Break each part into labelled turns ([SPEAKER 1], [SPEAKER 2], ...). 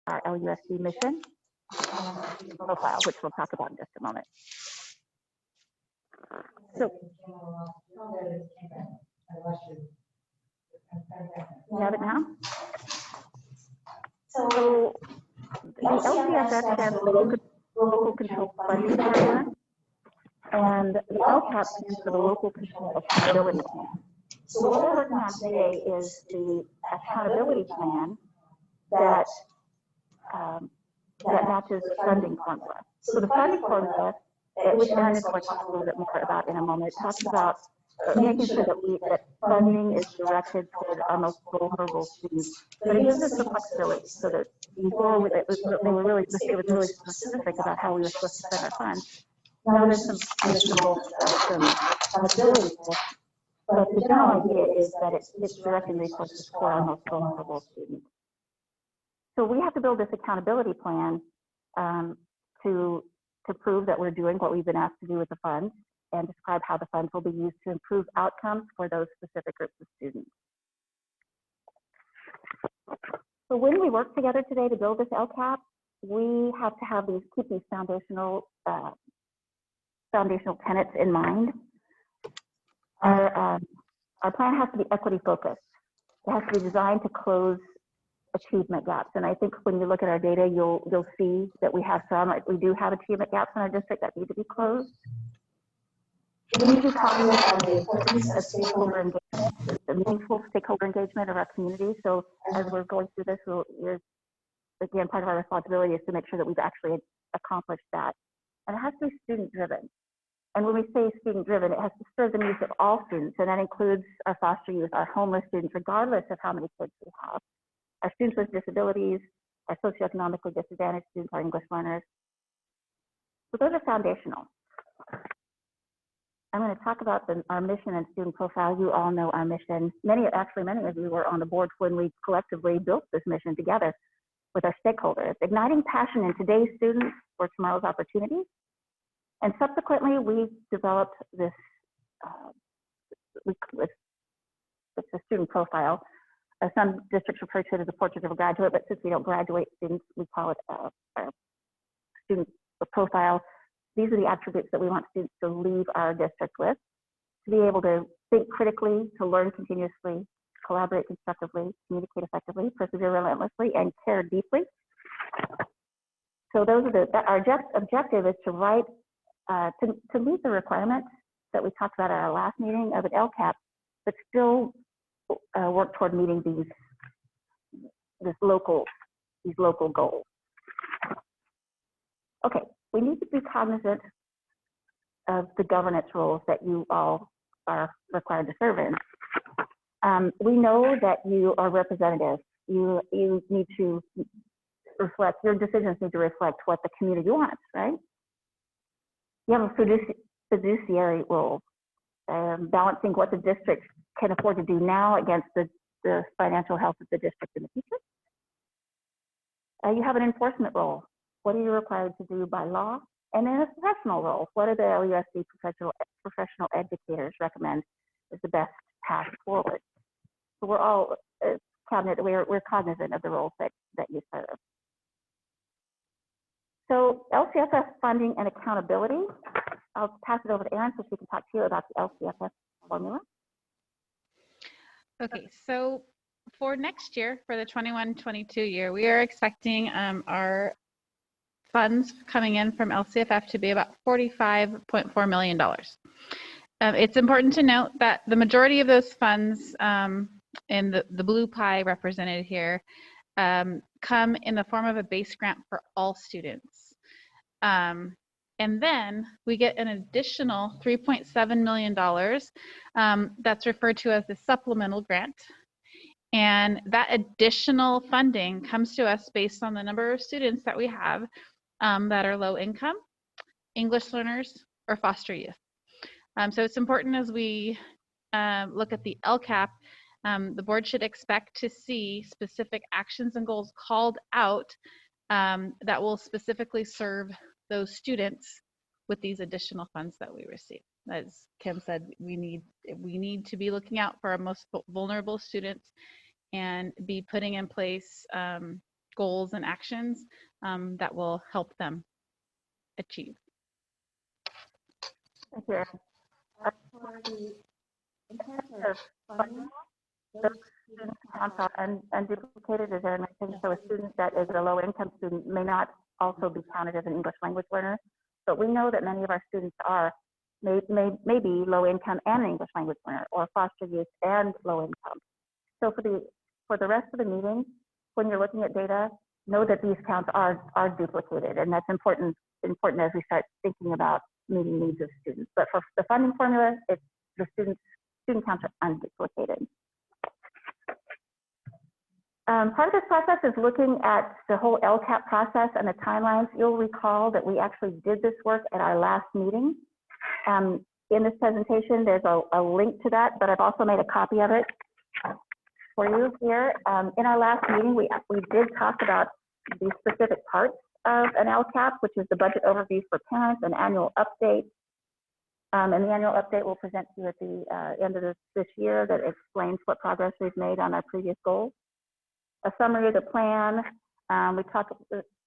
[SPEAKER 1] Our LUSD mission profile, which we'll talk about in just a moment. So, you have it now? So the LCFF stands for Local Control Funding Formula, and the LCAP stands for the Local Control Accountability Plan. So what we're working on today is the accountability plan that matches the funding formula. So the funding formula, which Aaron is going to talk a little bit more about in a moment, talks about making sure that funding is directed toward our most vulnerable students. But it gives us the flexibility so that before it was really specific about how we were supposed to spend our funds. Now there's some flexibility to it, but the general idea is that it's directing resources for our most vulnerable students. So we have to build this accountability plan to prove that we're doing what we've been asked to do with the funds, and describe how the funds will be used to improve outcomes for those specific groups of students. So when we work together today to build this LCAP, we have to have keep these foundational tenets in mind. Our plan has to be equity focused. It has to be designed to close achievement gaps. And I think when you look at our data, you'll see that we have some. We do have achievement gaps in our district that need to be closed. We need to be cognizant of the importance of stakeholder engagement, the meaningful stakeholder engagement of our community. So as we're going through this, again, part of our responsibility is to make sure that we've actually accomplished that. And it has to be student driven. And when we say student driven, it has to serve the needs of all students. And that includes our foster youth, our homeless students, regardless of how many kids we have, our students with disabilities, our socioeconomically disadvantaged students, our English learners. So those are foundational. I'm going to talk about our mission and student profile. You all know our mission. Many of you were on the board when we collectively built this mission together with our stakeholders, igniting passion in today's students for tomorrow's opportunities. And subsequently, we developed this it's a student profile. Some districts refer to it as a portrait of a graduate, but since we don't graduate students, we call it a student profile. These are the attributes that we want students to leave our district with: to be able to think critically, to learn continuously, collaborate constructively, communicate effectively, persevere relentlessly, and care deeply. So those are our objective is to write, to meet the requirements that we talked about at our last meeting of an LCAP, but still work toward meeting these local goals. Okay, we need to be cognizant of the governance roles that you all are required to serve in. We know that you are representatives. You need to reflect, your decisions need to reflect what the community wants, right? You have a fiduciary role, balancing what the district can afford to do now against the financial health of the district in the future. You have an enforcement role. What are you required to do by law? And then a professional role. What do the LUSD professional educators recommend is the best path forward? So we're all we're cognizant of the roles that you serve. So LCFF funding and accountability. I'll pass it over to Erin so she can talk to you about the LCFF formula.
[SPEAKER 2] Okay, so for next year, for the 21-22 year, we are expecting our funds coming in from LCFF to be about $45.4 million. It's important to note that the majority of those funds in the blue pie represented here come in the form of a base grant for all students. And then we get an additional $3.7 million that's referred to as the supplemental grant. And that additional funding comes to us based on the number of students that we have that are low income, English learners, or foster youth. So it's important as we look at the LCAP, the board should expect to see specific actions and goals called out that will specifically serve those students with these additional funds that we receive. As Kim said, we need to be looking out for our most vulnerable students and be putting in place goals and actions that will help them achieve.
[SPEAKER 1] Thank you. For the intent of funding, those student counts are unduplicated, as Erin mentioned. So a student that is a low-income student may not also be counted as an English language learner. But we know that many of our students may be low-income and an English language learner, or foster youth and low-income. So for the rest of the meeting, when you're looking at data, know that these counts are duplicated, and that's important as we start thinking about meeting needs of students. But for the funding formula, it's the student counts are unduplicated. Part of this process is looking at the whole LCAP process and the timelines. You'll recall that we actually did this work at our last meeting. In this presentation, there's a link to that, but I've also made a copy of it for you here. In our last meeting, we did talk about the specific parts of an LCAP, which is the budget overview for parents, an annual update. And the annual update we'll present to you at the end of this year that explains what progress we've made on our previous goals. A summary of the plan.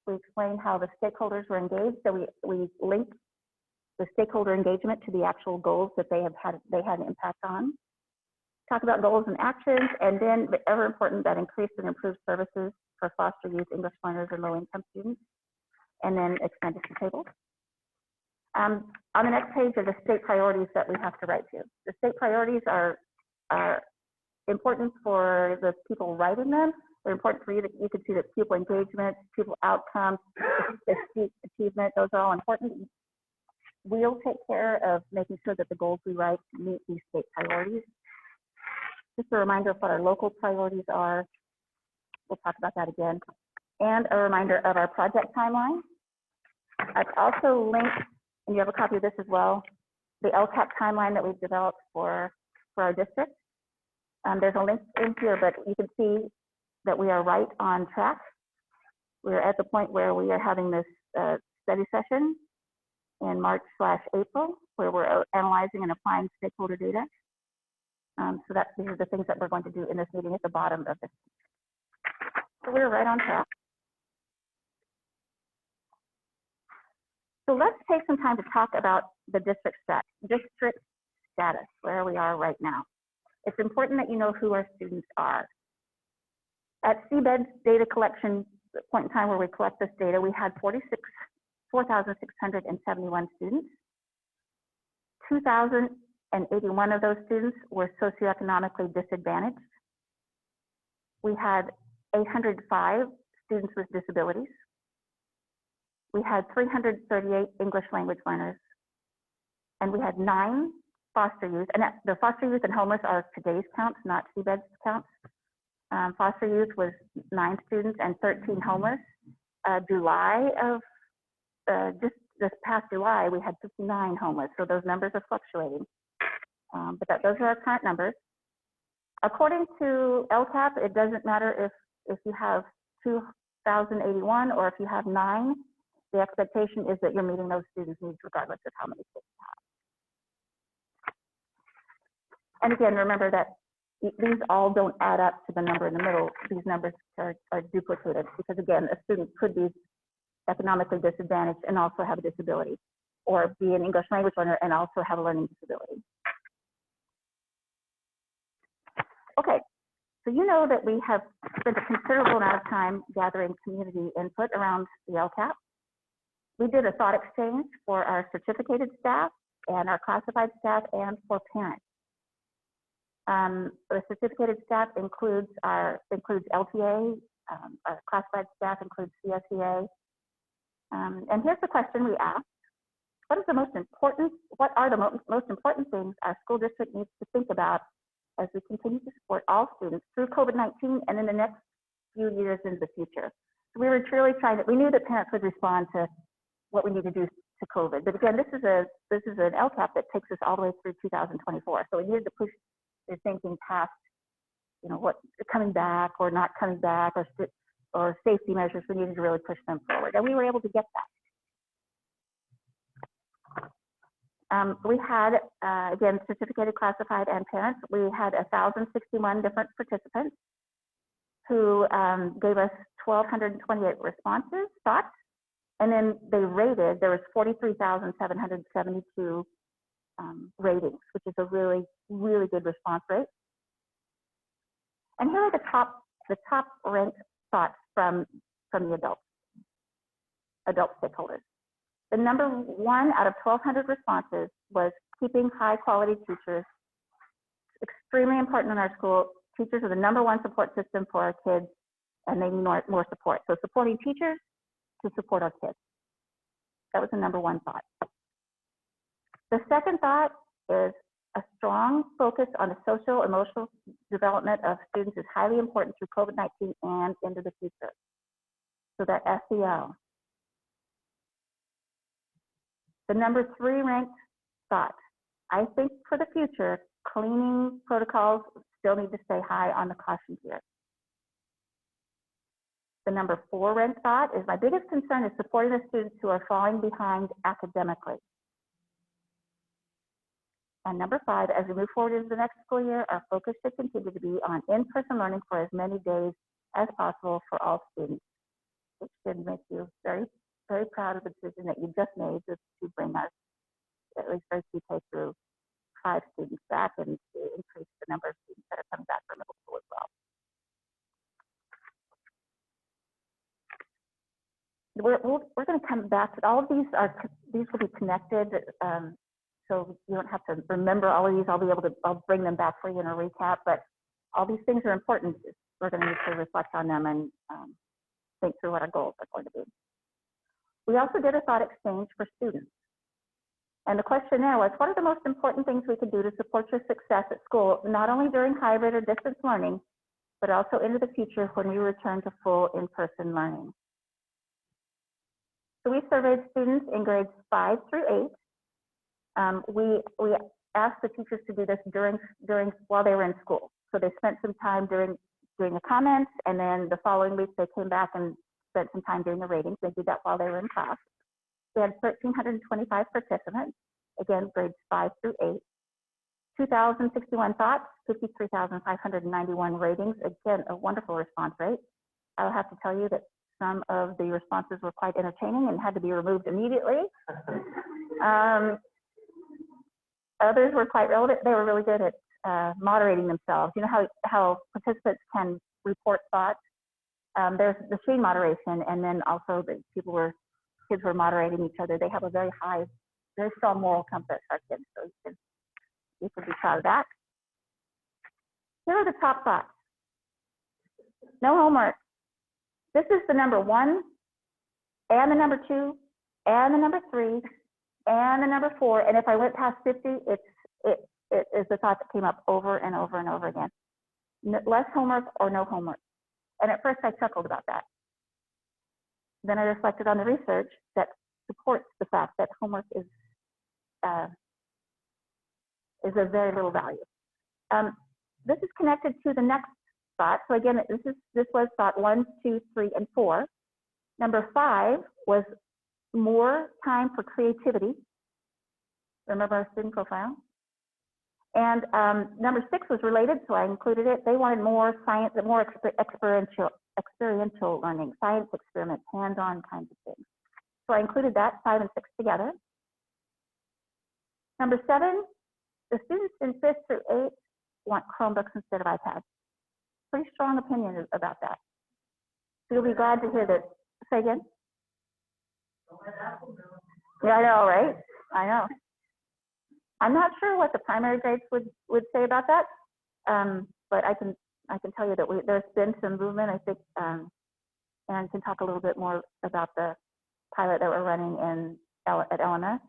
[SPEAKER 1] We explained how the stakeholders were engaged. So we linked the stakeholder engagement to the actual goals that they had an impact on. Talk about goals and actions, and then the ever important that increased and improved services for foster youth, English learners, and low-income students, and then expenditure tables. On the next page are the state priorities that we have to write to. The state priorities are important for the people writing them. They're important for you that you can see that pupil engagement, pupil outcomes, achievement, those are all important. We'll take care of making sure that the goals we write meet these state priorities. Just a reminder of what our local priorities are. We'll talk about that again. And a reminder of our project timeline. I've also linked, and you have a copy of this as well, the LCAP timeline that we've developed for our district. There's a link in here, but you can see that we are right on track. We're at the point where we are having this study session in March/April, where we're analyzing and applying stakeholder data. So these are the things that we're going to do in this meeting at the bottom of this. So we're right on track. So let's take some time to talk about the district status, where we are right now. It's important that you know who our students are. At CBED's data collection point in time where we collect this data, we had 4,671 students. 2,081 of those students were socioeconomically disadvantaged. We had 805 students with disabilities. We had 338 English language learners. And we had 9 foster youth. And the foster youth and homeless are today's counts, not CBED's counts. Foster youth was 9 students and 13 homeless. July of just this past July, we had 59 homeless. So those numbers are fluctuating. But those are our current numbers. According to LCAP, it doesn't matter if you have 2,081 or if you have 9. The expectation is that you're meeting those students' needs regardless of how many kids you have. And again, remember that these all don't add up to the number in the middle. These numbers are duplicated because, again, a student could be economically disadvantaged and also have a disability, or be an English language learner and also have a learning disability. Okay, so you know that we have spent a considerable amount of time gathering community input around the LCAP. We did a thought exchange for our certificated staff and our classified staff and for parents. The certificated staff includes LTA, our classified staff includes CSEA. And here's the question we asked. What are the most important things our school district needs to think about as we continue to support all students through COVID-19 and in the next few years into the future? So we were truly we knew that parents would respond to what we need to do to COVID. But again, this is an LCAP that takes us all the way through 2024. So we needed to push their thinking past, what coming back or not coming back or safety measures. We needed to really push them forward, and we were able to get We had, again, certificated, classified, and parents. We had 1,061 different participants who gave us 1,228 responses, thoughts, and then they rated. There was 43,772 ratings, which is a really, really good response rate. And here are the top ranked thoughts from the adult stakeholders. The number one out of 1,200 responses was keeping high quality teachers. Extremely important in our school. Teachers are the number one support system for our kids, and they need more support. So supporting teachers to support our kids. That was the number one thought. The second thought is a strong focus on the social, emotional development of students is highly important through COVID-19 and into the future. So that SEL. The number three ranked thought, I think for the future, cleaning protocols still need to stay high on the caution tier. The number four ranked thought is my biggest concern is supporting the students who are falling behind academically. And number five, as we move forward into the next school year, our focus should continue to be on in-person learning for as many days as possible for all students. Which should make you very, very proud of the decision that you just made to bring us at least those two K through 5 students back and to increase the number of students that are coming back from middle school as well. We're going to come back to all of these. These will be connected, so you don't have to remember all of these. I'll bring them back for you in a recap. But all these things are important. We're going to need to reflect on them and think through what our goals are going to be. We also did a thought exchange for students, and the question there was, what are the most important things we can do to support your success at school, not only during hybrid or distance learning, but also into the future when we return to full in-person learning. So we surveyed students in grades 5 through 8. We asked the teachers to do this while they were in school. So they spent some time doing the comments, and then the following week they came back and spent some time doing the ratings. They did that while they were in class. We had 1,325 participants, again, grades 5 through 8. 2,061 thoughts, 53,591 ratings. Again, a wonderful response rate. I'll have to tell you that some of the responses were quite entertaining and had to be removed immediately. Others were quite relevant. They were really good at moderating themselves. You know how participants can report thoughts. There's machine moderation, and then also the kids were moderating each other. They have a very strong moral compass, our kids. So you can be proud of that. Here are the top thoughts. No homework. This is the number 1, and the number 2, and the number 3, and the number 4. And if I went past 50, it is the thought that came up over and over and over again. Less homework or no homework. And at first I chuckled about that. Then I reflected on the research that supports the fact that homework is of very little value. This is connected to the next thought. So again, this was thought 1, 2, 3, and 4. Number 5 was more time for creativity. Remember our student profile? And number 6 was related, so I included it. They wanted more science, more experiential learning, science experiments, hands-on kinds of things. So I included that, 5 and 6 together. Number 7, the students in 5th through 8th want Chromebooks instead of iPads. Pretty strong opinion about that. So you'll be glad to hear that. Say again? Yeah, I know, right? I know. I'm not sure what the primary grades would say about that, but I can tell you that there's been some movement. I think, and can talk a little bit more about the pilot that we're running at LMS.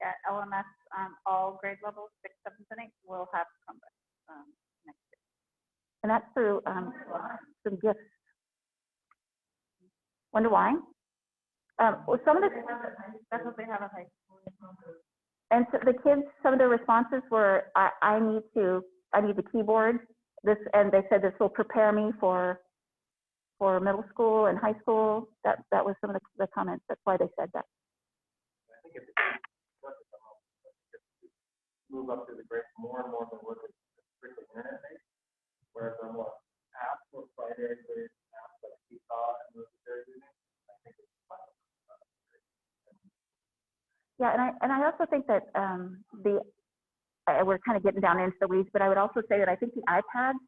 [SPEAKER 2] At LMS, all grade levels, 6th, 7th, and 8th will have Chromebooks next year.
[SPEAKER 1] And that's through some gifts. Wonder why? Well, some of the
[SPEAKER 2] that's what they have at high school.
[SPEAKER 1] And so the kids, some of their responses were, I need the keyboard. And they said this will prepare me for middle school and high school. That was some of the comments. That's why they said that.
[SPEAKER 3] move up through the grades, more and more of the work is strictly internet-based, whereas on what apps or proprietary apps like Seesaw and those that they're using, I think it's fun.
[SPEAKER 1] Yeah, and I also think that we're kind of getting down into the weeds, but I would also say that I think the iPads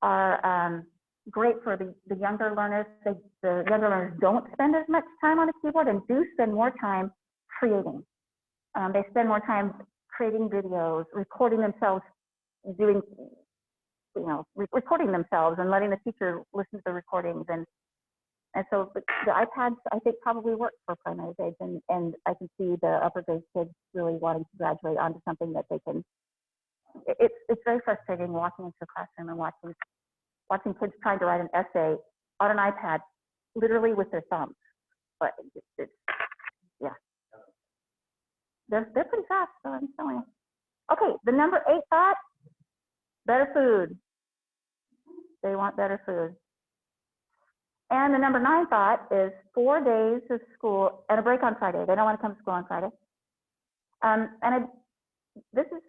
[SPEAKER 1] are great for the younger learners. The younger learners don't spend as much time on a keyboard and do spend more time creating. They spend more time creating videos, recording themselves, doing, recording themselves and letting the teacher listen to the recordings. And so the iPads, I think, probably work for primary grades. And I can see the upper grade kids really wanting to graduate onto something that they can. It's very frustrating walking into a classroom and watching kids trying to write an essay on an iPad, literally with their thumbs. But yeah. They're pretty fast, so I'm telling you. Okay, the number 8 thought, better food. They want better food. And the number 9 thought is 4 days of school and a break on Friday. They don't want to come to school on Friday. This is,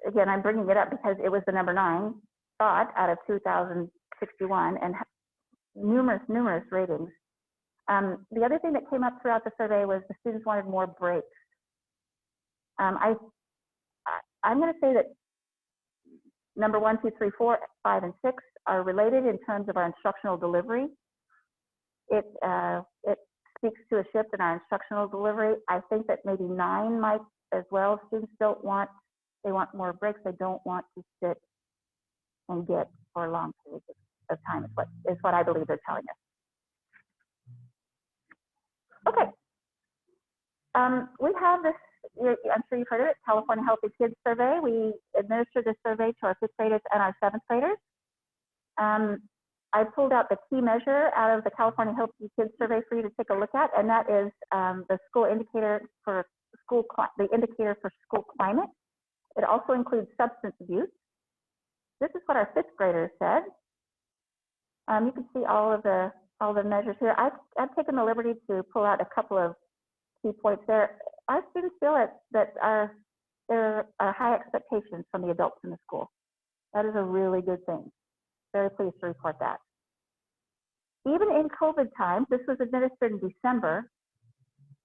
[SPEAKER 1] again, I'm bringing it up because it was the number 9 thought out of 2,061 and numerous ratings. The other thing that came up throughout the survey was the students wanted more breaks. I'm going to say that number 1, 2, 3, 4, 5, and 6 are related in terms of our instructional delivery. It speaks to a shift in our instructional delivery. I think that maybe 9 might as well. Students they want more breaks. They don't want to sit and get for long periods of time is what I believe they're telling us. Okay. We have this, I'm sure you've heard of it, California Healthy Kids Survey. We administer this survey to our 5th graders and our 7th graders. I pulled out the key measure out of the California Healthy Kids Survey for you to take a look at, and that is the school indicator for the indicator for school climate. It also includes substance abuse. This is what our 5th graders said. You can see all the measures here. I've taken the liberty to pull out a couple of key points there. Our students feel that there are high expectations from the adults in the school. That is a really good thing. Very pleased to report that. Even in COVID times, this was administered in December,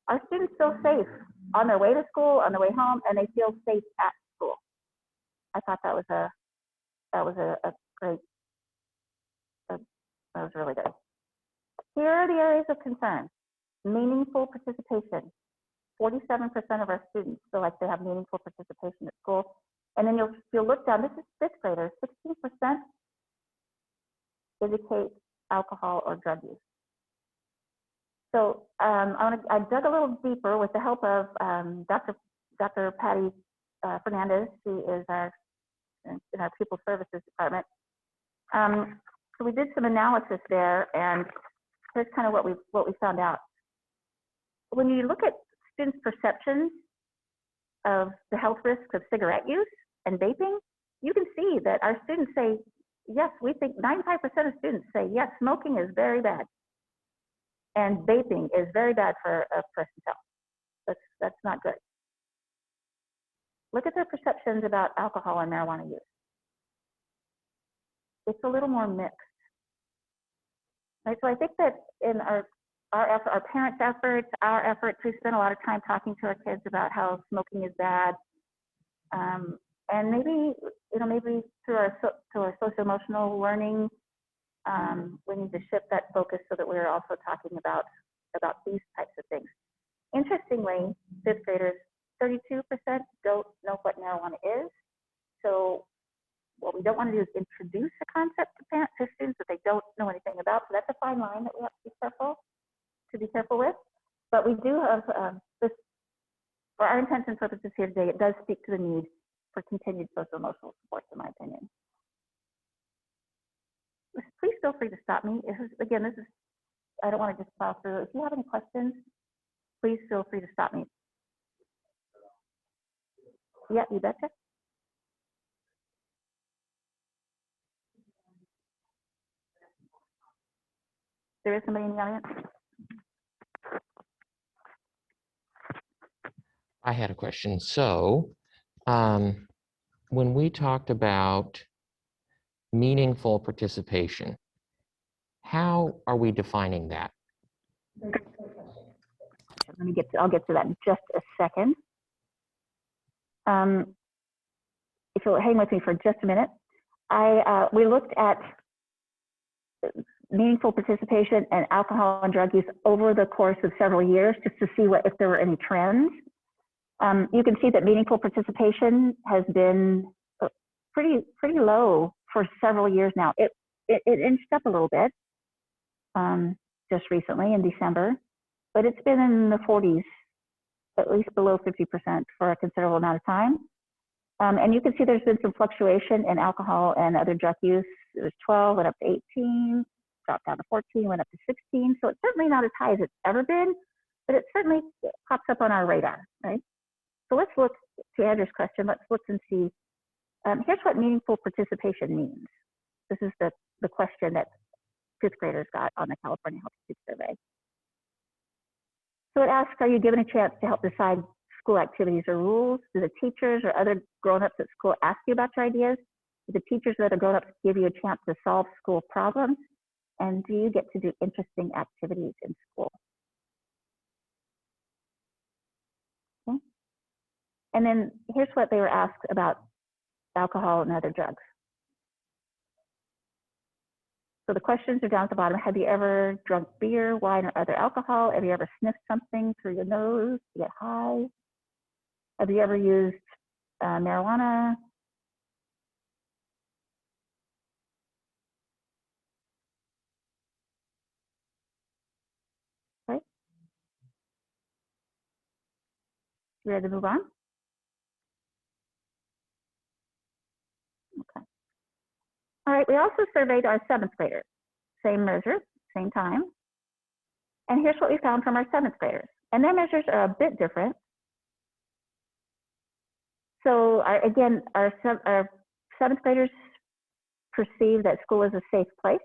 [SPEAKER 1] our students feel safe on their way to school, on their way home, and they feel safe at school. I thought that was a great, that was really good. Here are the areas of concern. Meaningful participation. 47% of our students feel like they have meaningful participation at school. And then you'll look down, this is 5th graders, 16% indicate alcohol or drug use. So I dug a little deeper with the help of Dr. Patty Fernandez, who is in our Pupil Services Department. So we did some analysis there, and here's kind of what we found out. When you look at students' perceptions of the health risks of cigarette use and vaping, you can see that our students say, yes, we think 95% of students say, yes, smoking is very bad. And vaping is very bad for a person's health. That's not good. Look at their perceptions about alcohol and marijuana use. It's a little more mixed. Right, so I think that in our parents' efforts, our efforts, we spend a lot of time talking to our kids about how smoking is bad. And maybe through our social emotional learning, we need to shift that focus so that we're also talking about these types of things. Interestingly, 5th graders, 32% don't know what marijuana is. So what we don't want to do is introduce a concept to students that they don't know anything about. So that's a fine line that we have to be careful with. But we do have this, for our intents and purposes here today, it does speak to the need for continued social emotional support, in my opinion. Please feel free to stop me. I don't want to just plow through. If you have any questions, please feel free to stop me. Yeah, you betcha. There is somebody in the audience?
[SPEAKER 4] I had a question. So, when we talked about meaningful participation, how are we defining that?
[SPEAKER 1] I'll get to that in just a second. If you'll hang with me for just a minute, we looked at meaningful participation and alcohol and drug use over the course of several years, just to see if there were any trends. You can see that meaningful participation has been pretty low for several years now. It inched up a little bit just recently in December, but it's been in the 40s, at least below 50% for a considerable amount of time. And you can see there's been some fluctuation in alcohol and other drug use. It was 12, went up to 18, dropped down to 14, went up to 16. So it's certainly not as high as it's ever been, but it certainly pops up on our radar, right? So let's look, to Andrew's question, let's look and see. Here's what meaningful participation means. This is the question that fifth graders got on the California Health Institute survey. So it asks, are you given a chance to help decide school activities or rules? Do the teachers or other grown-ups at school ask you about your ideas? Do the teachers or other grown-ups give you a chance to solve school problems? And do you get to do interesting activities in school? Okay. And then here's what they were asked about alcohol and other drugs. So the questions are down at the bottom. Have you ever drunk beer, wine, or other alcohol? Have you ever sniffed something through your nose to get high? Have you ever used marijuana? Okay. You ready to move on? Okay. All right, we also surveyed our seventh graders. Same measure, same time. And here's what we found from our seventh graders. And their measures are a bit different. So again, our seventh graders perceive that school is a safe place.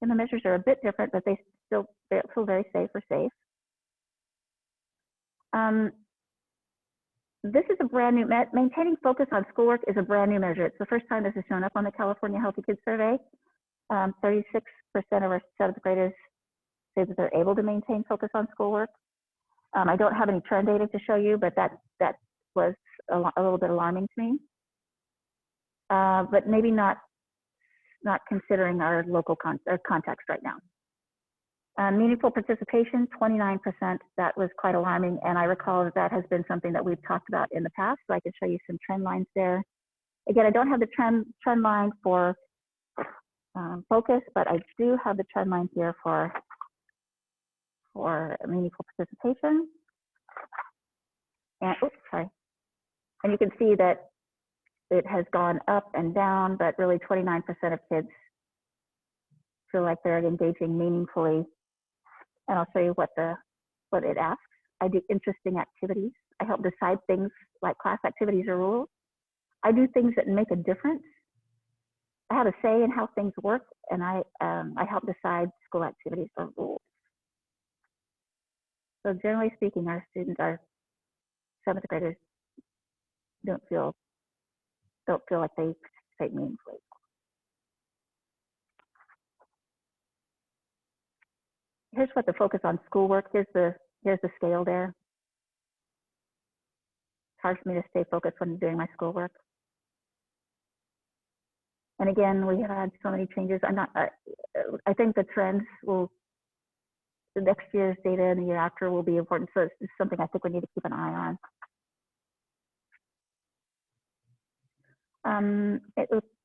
[SPEAKER 1] And the measures are a bit different, but they still feel very safe or safe. This is a brand new, maintaining focus on schoolwork is a brand new measure. It's the first time this has shown up on the California Healthy Kids Survey. 36% of our seventh graders say that they're able to maintain focus on schoolwork. I don't have any trend data to show you, but that was a little bit alarming to me. But maybe not considering our local context right now. Meaningful participation, 29%, that was quite alarming. And I recall that has been something that we've talked about in the past, so I can show you some trend lines there. Again, I don't have the trend line for focus, but I do have the trend line here for meaningful participation. And, oops, sorry. And you can see that it has gone up and down, but really 29% of kids feel like they're engaging meaningfully. And I'll show you what it asks. I do interesting activities. I help decide things like class activities or rules. I do things that make a difference. I have a say in how things work, and I help decide school activities or rules. So generally speaking, our students, our seventh graders, don't feel like they participate meaningfully. Here's what the focus on schoolwork. Here's the scale there. It's hard for me to stay focused when I'm doing my schoolwork. And again, we had so many changes. I think the trends the next year's data and the year after will be important. So it's something I think we need to keep an eye on.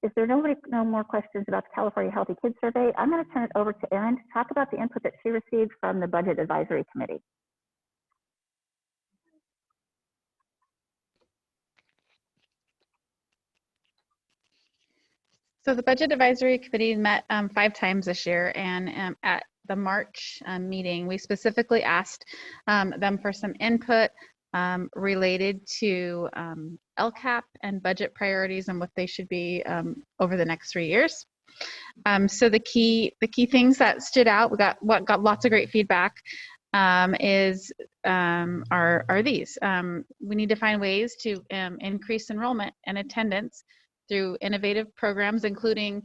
[SPEAKER 1] If there are no more questions about the California Healthy Kids Survey, I'm going to turn it over to Erin to talk about the input that she received from the Budget Advisory Committee.
[SPEAKER 2] So the Budget Advisory Committee met 5 times this year, and at the March meeting, we specifically asked them for some input related to LCAP and budget priorities and what they should be over the next 3 years. So the key things that stood out, we got lots of great feedback. are these. We need to find ways to increase enrollment and attendance through innovative programs, including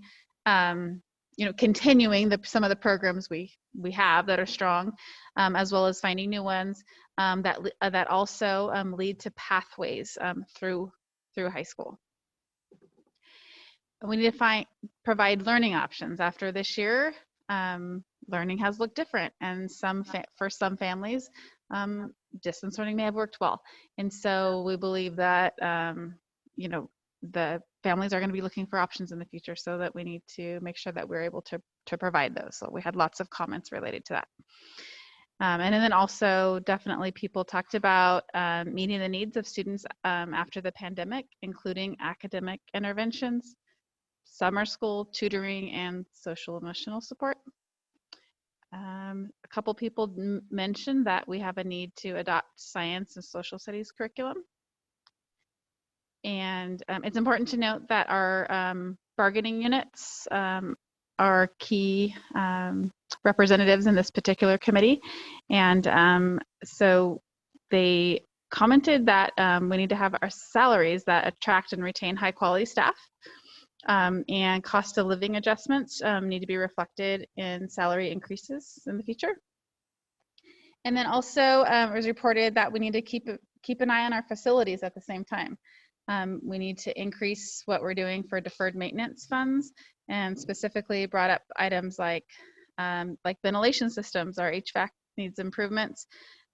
[SPEAKER 2] continuing some of the programs we have that are strong, as well as finding new ones that also lead to pathways through high school. We need to provide learning options. After this year, learning has looked different, and for some families, distance learning may have worked well. And so we believe that the families are going to be looking for options in the future, so that we need to make sure that we're able to provide those. So we had lots of comments related to that. And then also, definitely people talked about meeting the needs of students after the pandemic, including academic interventions, summer school, tutoring, and social emotional support. A couple people mentioned that we have a need to adopt science and social studies curriculum. And it's important to note that our bargaining units are key representatives in this particular committee. And so they commented that we need to have our salaries that attract and retain high quality staff. And cost of living adjustments need to be reflected in salary increases in the future. And then also it was reported that we need to keep an eye on our facilities at the same time. We need to increase what we're doing for deferred maintenance funds, and specifically brought up items like ventilation systems. Our HVAC needs improvements.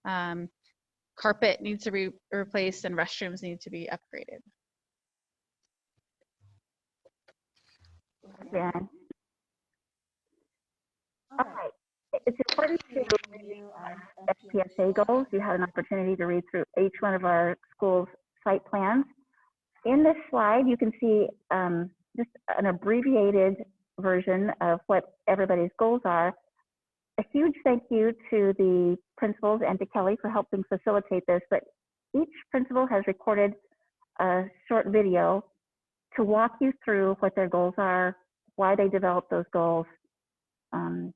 [SPEAKER 2] Carpet needs to be replaced, and restrooms need to be upgraded.
[SPEAKER 1] Yeah. All right. It's important to review our FPSA goals. You had an opportunity to read through each one of our schools' site plans. In this slide, you can see just an abbreviated version of what everybody's goals are. A huge thank you to the principals and to Kelly for helping facilitate this, but each principal has recorded a short video to walk you through what their goals are, why they developed those goals, and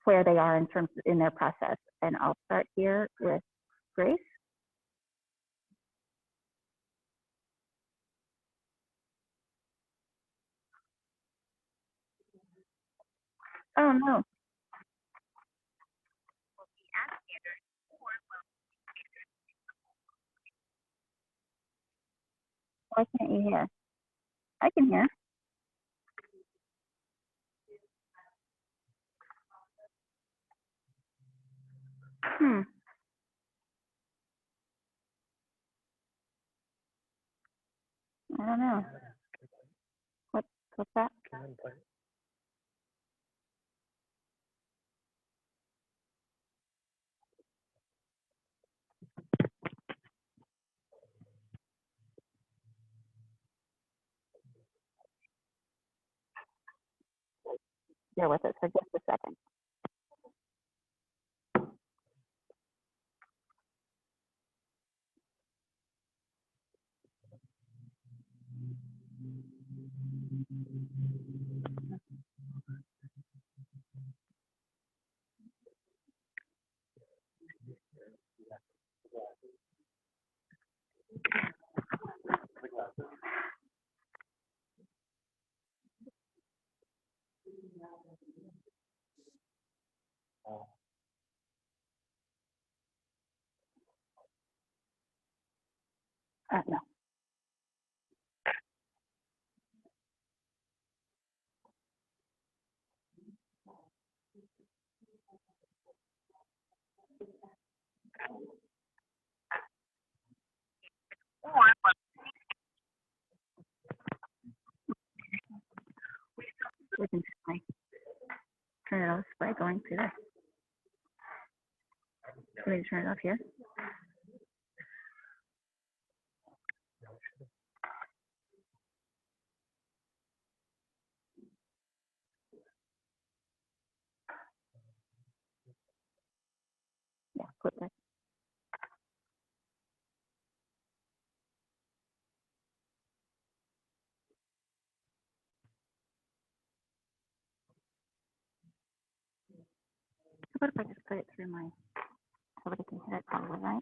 [SPEAKER 1] where they are in their process. And I'll start here with Grace. Oh no. Why can't you hear? I can hear. I don't know. What's that? Bear with us for just a second. No. We can turn it off by going through this. Can we turn it off here? Yeah, click that. How about if I just put it through my somebody can hit it probably, right?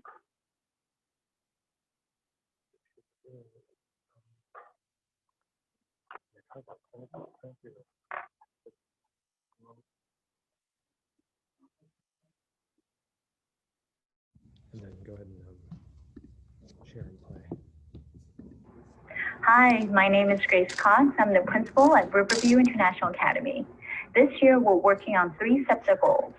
[SPEAKER 3] And then go ahead and share and play.
[SPEAKER 5] Hi, my name is Grace Cox. I'm the principal at Riverview International Academy. This year, we're working on 3 sets of goals.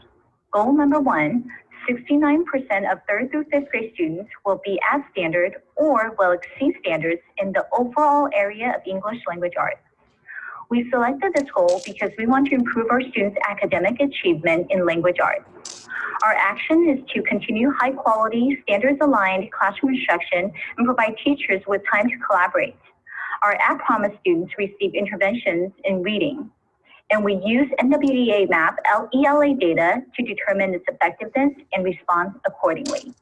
[SPEAKER 5] Goal number 1, 69% of 3rd through 5th grade students will be at standard or will exceed standards in the overall area of English language arts. We selected this goal because we want to improve our students' academic achievement in language arts. Our action is to continue high quality, standards aligned classroom instruction and provide teachers with time to collaborate. Our At Promise students receive interventions in reading, and we use NWEA MAP ELA data to determine its effectiveness and respond accordingly.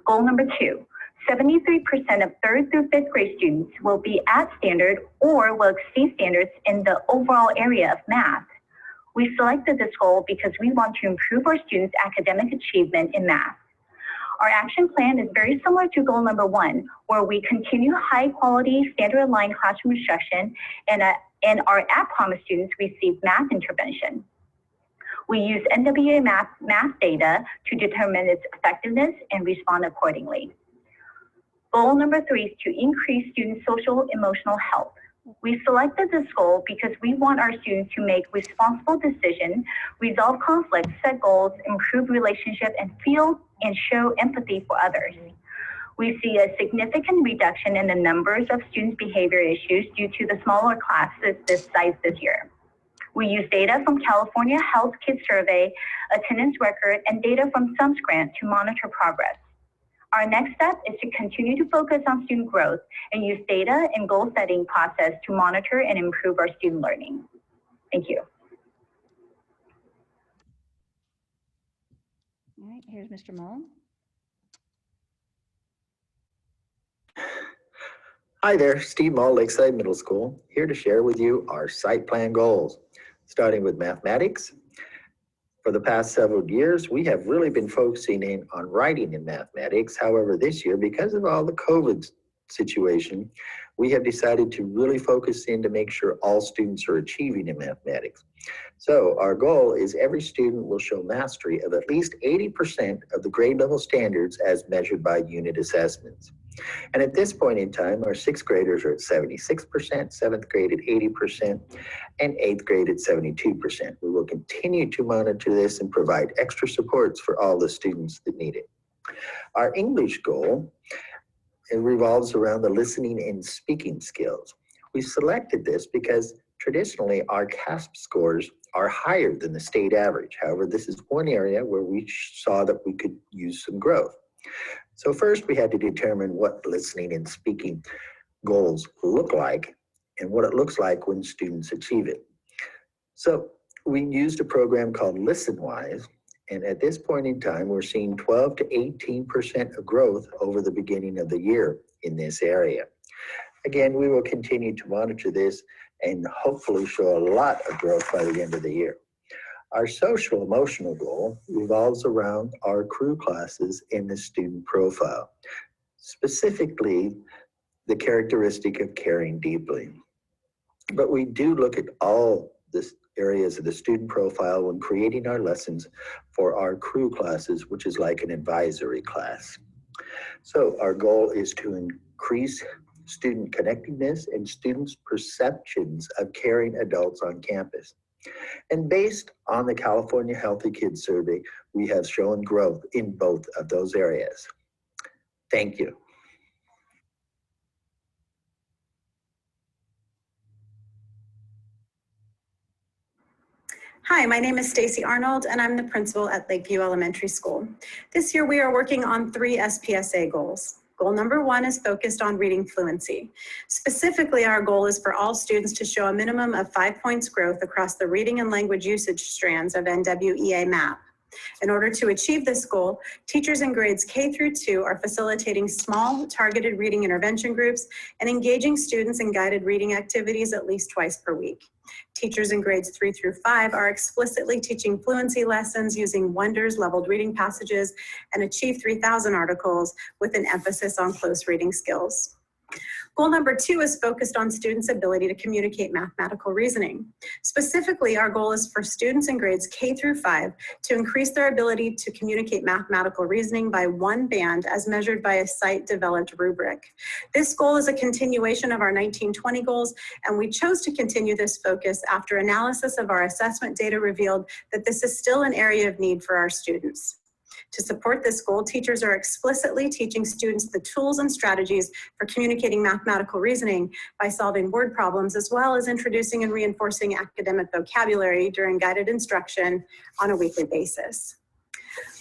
[SPEAKER 5] Goal number 2, 73% of 3rd through 5th grade students will be at standard or will exceed standards in the overall area of math. We selected this goal because we want to improve our students' academic achievement in math. Our action plan is very similar to goal number 1, where we continue high quality, standard aligned classroom instruction and our At Promise students receive math intervention. We use NWEA math data to determine its effectiveness and respond accordingly. Goal number 3 is to increase student social emotional health. We selected this goal because we want our students to make responsible decisions, resolve conflicts, set goals, improve relationships, and feel and show empathy for others. We see a significant reduction in the numbers of students' behavior issues due to the smaller classes this size this year. We use data from California Health Kids Survey, attendance record, and data from SUMS grant to monitor progress. Our next step is to continue to focus on student growth and use data and goal setting process to monitor and improve our student learning. Thank you.
[SPEAKER 1] All right, here's Mr. Mullen.
[SPEAKER 6] Hi there, Steve Mull, Lakeside Middle School, here to share with you our site plan goals. Starting with mathematics. For the past several years, we have really been focusing in on writing in mathematics. However, this year, because of all the COVID situation, we have decided to really focus in to make sure all students are achieving in mathematics. So our goal is every student will show mastery of at least 80% of the grade level standards as measured by unit assessments. And at this point in time, our 6th graders are at 76%, 7th grade at 80%, and 8th grade at 72%. We will continue to monitor this and provide extra supports for all the students that need it. Our English goal, it revolves around the listening and speaking skills. We selected this because traditionally our CASP scores are higher than the state average. However, this is one area where we saw that we could use some growth. So first we had to determine what listening and speaking goals look like and what it looks like when students achieve it. So we used a program called ListenWise, and at this point in time, we're seeing 12 to 18% of growth over the beginning of the year in this area. Again, we will continue to monitor this and hopefully show a lot of growth by the end of the year. Our social emotional goal revolves around our crew classes in the student profile, specifically the characteristic of caring deeply. But we do look at all the areas of the student profile when creating our lessons for our crew classes, which is like an advisory class. So our goal is to increase student connectedness and students' perceptions of caring adults on campus. And based on the California Healthy Kids Survey, we have shown growth in both of those areas. Thank you.
[SPEAKER 7] Hi, my name is Stacy Arnold, and I'm the principal at Lakeview Elementary School. This year, we are working on 3 SPSA goals. Goal number 1 is focused on reading fluency. Specifically, our goal is for all students to show a minimum of 5 points growth across the reading and language usage strands of NWEA MAP. In order to achieve this goal, teachers in grades K through 2 are facilitating small, targeted reading intervention groups and engaging students in guided reading activities at least twice per week. Teachers in grades 3 through 5 are explicitly teaching fluency lessons using Wonders leveled reading passages and Achieve 3000 articles with an emphasis on close reading skills. Goal number 2 is focused on students' ability to communicate mathematical reasoning. Specifically, our goal is for students in grades K through 5 to increase their ability to communicate mathematical reasoning by 1 band as measured by a site-developed rubric. This goal is a continuation of our 1920 goals, and we chose to continue this focus after analysis of our assessment data revealed that this is still an area of need for our students. To support this goal, teachers are explicitly teaching students the tools and strategies for communicating mathematical reasoning by solving word problems, as well as introducing and reinforcing academic vocabulary during guided instruction on a weekly basis.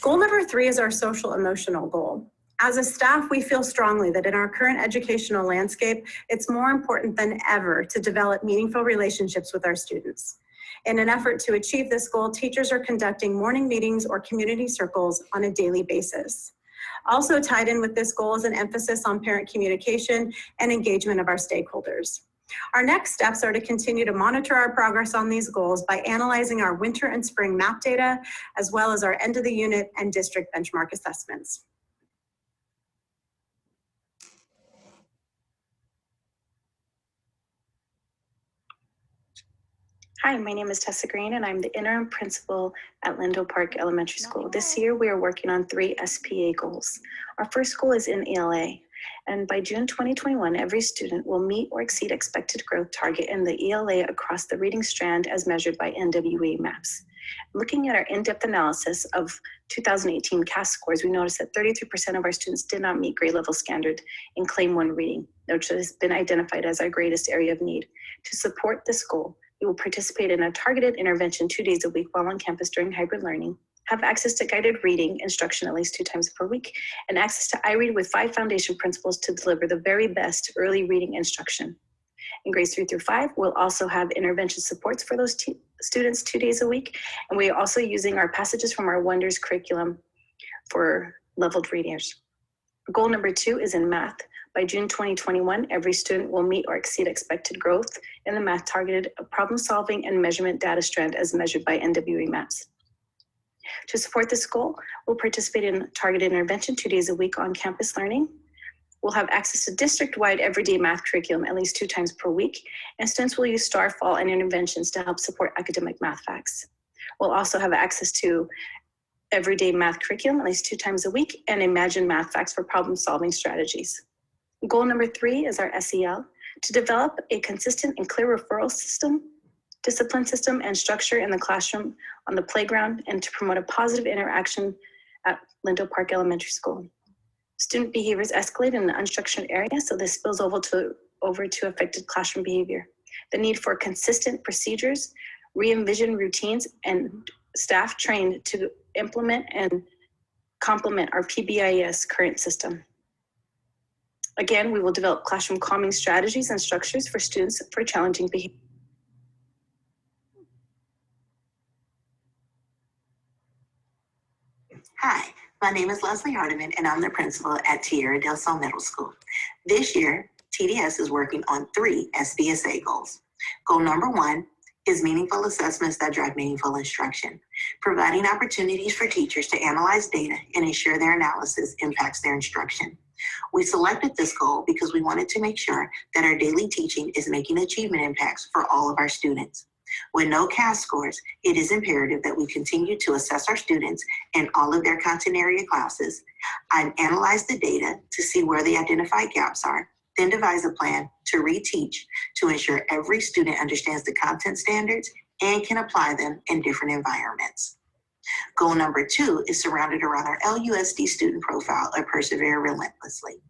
[SPEAKER 7] Goal number 3 is our social emotional goal. As a staff, we feel strongly that in our current educational landscape, it's more important than ever to develop meaningful relationships with our students. In an effort to achieve this goal, teachers are conducting morning meetings or community circles on a daily basis. Also tied in with this goal is an emphasis on parent communication and engagement of our stakeholders. Our next steps are to continue to monitor our progress on these goals by analyzing our winter and spring map data, as well as our end of the unit and district benchmark assessments.
[SPEAKER 8] Hi, my name is Tessa Green, and I'm the interim principal at Lindo Park Elementary School. This year, we are working on 3 SPA goals. Our first goal is in ELA, and by June 2021, every student will meet or exceed expected growth target in the ELA across the reading strand as measured by NWA maps. Looking at our in-depth analysis of 2018 CAS scores, we noticed that 33% of our students did not meet grade level standard in Claim 1 reading, which has been identified as our greatest area of need. To support this goal, we will participate in a targeted intervention 2 days a week while on campus during hybrid learning, have access to guided reading instruction at least 2 times per week, and access to iRead with 5 foundation principles to deliver the very best early reading instruction. In grades 3 through 5, we'll also have intervention supports for those students 2 days a week, and we are also using our passages from our Wonders curriculum for leveled readers. Goal number 2 is in math. By June 2021, every student will meet or exceed expected growth in the math targeted problem solving and measurement data strand as measured by NWA maps. To support this goal, we'll participate in targeted intervention 2 days a week on campus learning. We'll have access to district-wide everyday math curriculum at least 2 times per week, and students will use STAR, fall, and interventions to help support academic math facts. We'll also have access to everyday math curriculum at least 2 times a week and Imagine math facts for problem solving strategies. Goal number 3 is our SEL, to develop a consistent and clear referral system, discipline system, and structure in the classroom, on the playground, and to promote a positive interaction at Lindo Park Elementary School. Student behaviors escalate in the unstructured area, so this spills over to affected classroom behavior. The need for consistent procedures, re-envision routines, and staff trained to implement and complement our PBIS current system. Again, we will develop classroom calming strategies and structures for students for challenging behavior.
[SPEAKER 9] Hi, my name is Leslie Hardiman, and I'm the principal at Tierra del Sol Middle School. This year, TDS is working on 3 SBSA goals. Goal number 1 is meaningful assessments that drive meaningful instruction, providing opportunities for teachers to analyze data and ensure their analysis impacts their instruction. We selected this goal because we wanted to make sure that our daily teaching is making achievement impacts for all of our students. With no CAS scores, it is imperative that we continue to assess our students in all of their content area classes, and analyze the data to see where the identified gaps are, then devise a plan to reteach to ensure every student understands the content standards and can apply them in different environments. Goal number 2 is surrounded around our LUSD student profile of Persevere Relentlessly.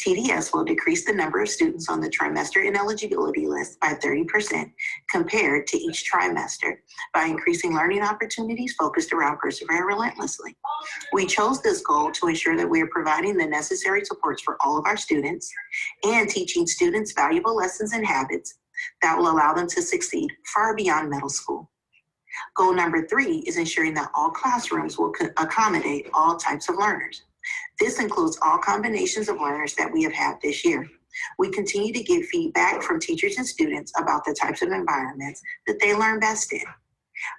[SPEAKER 9] TDS will decrease the number of students on the trimester ineligibility list by 30% compared to each trimester by increasing learning opportunities focused around Persevere Relentlessly. We chose this goal to ensure that we are providing the necessary supports for all of our students and teaching students valuable lessons and habits that will allow them to succeed far beyond middle school. Goal number 3 is ensuring that all classrooms will accommodate all types of learners. This includes all combinations of learners that we have had this year. We continue to get feedback from teachers and students about the types of environments that they learn best in.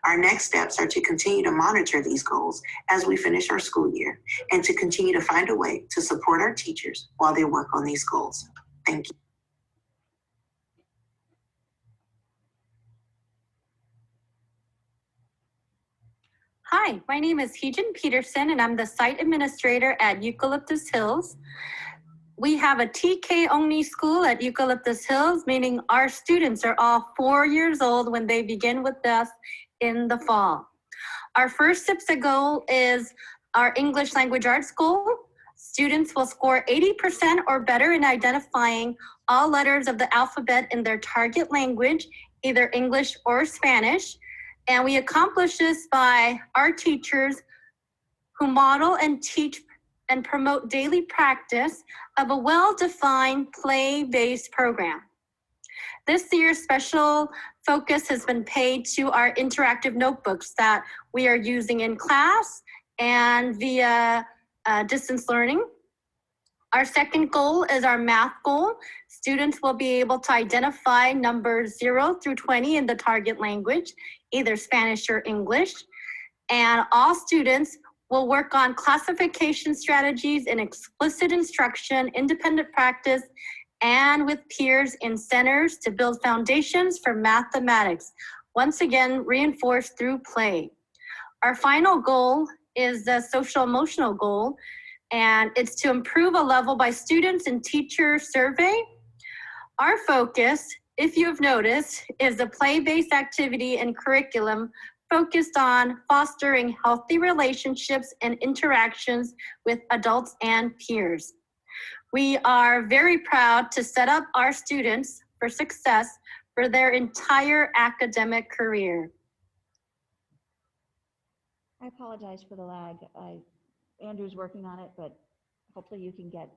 [SPEAKER 9] Our next steps are to continue to monitor these goals as we finish our school year and to continue to find a way to support our teachers while they work on these goals. Thank you.
[SPEAKER 10] Hi, my name is Heejin Peterson, and I'm the site administrator at Eucalyptus Hills. We have a TK only school at Eucalyptus Hills, meaning our students are all 4 years old when they begin with us in the fall. Our first SIPSA goal is our English Language Arts goal. Students will score 80% or better in identifying all letters of the alphabet in their target language, either English or Spanish. And we accomplish this by our teachers who model and teach and promote daily practice of a well-defined play-based program. This year's special focus has been paid to our interactive notebooks that we are using in class and via distance learning. Our second goal is our math goal. Students will be able to identify numbers 0 through 20 in the target language, either Spanish or English. And all students will work on classification strategies in explicit instruction, independent practice, and with peers in centers to build foundations for mathematics, once again reinforced through play. Our final goal is the social emotional goal, and it's to improve a level by students and teacher survey. Our focus, if you have noticed, is a play-based activity and curriculum focused on fostering healthy relationships and interactions with adults and peers. We are very proud to set up our students for success for their entire academic career.
[SPEAKER 1] I apologize for the lag. Andrew's working on it, but hopefully you can get.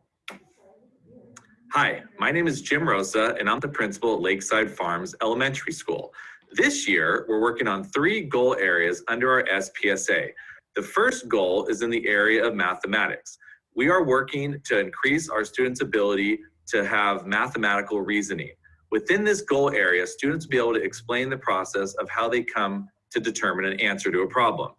[SPEAKER 11] Hi, my name is Jim Rosa, and I'm the principal at Lakeside Farms Elementary School. This year, we're working on 3 goal areas under our SPSA. The first goal is in the area of mathematics. We are working to increase our students' ability to have mathematical reasoning. Within this goal area, students will be able to explain the process of how they come to determine an answer to a problem.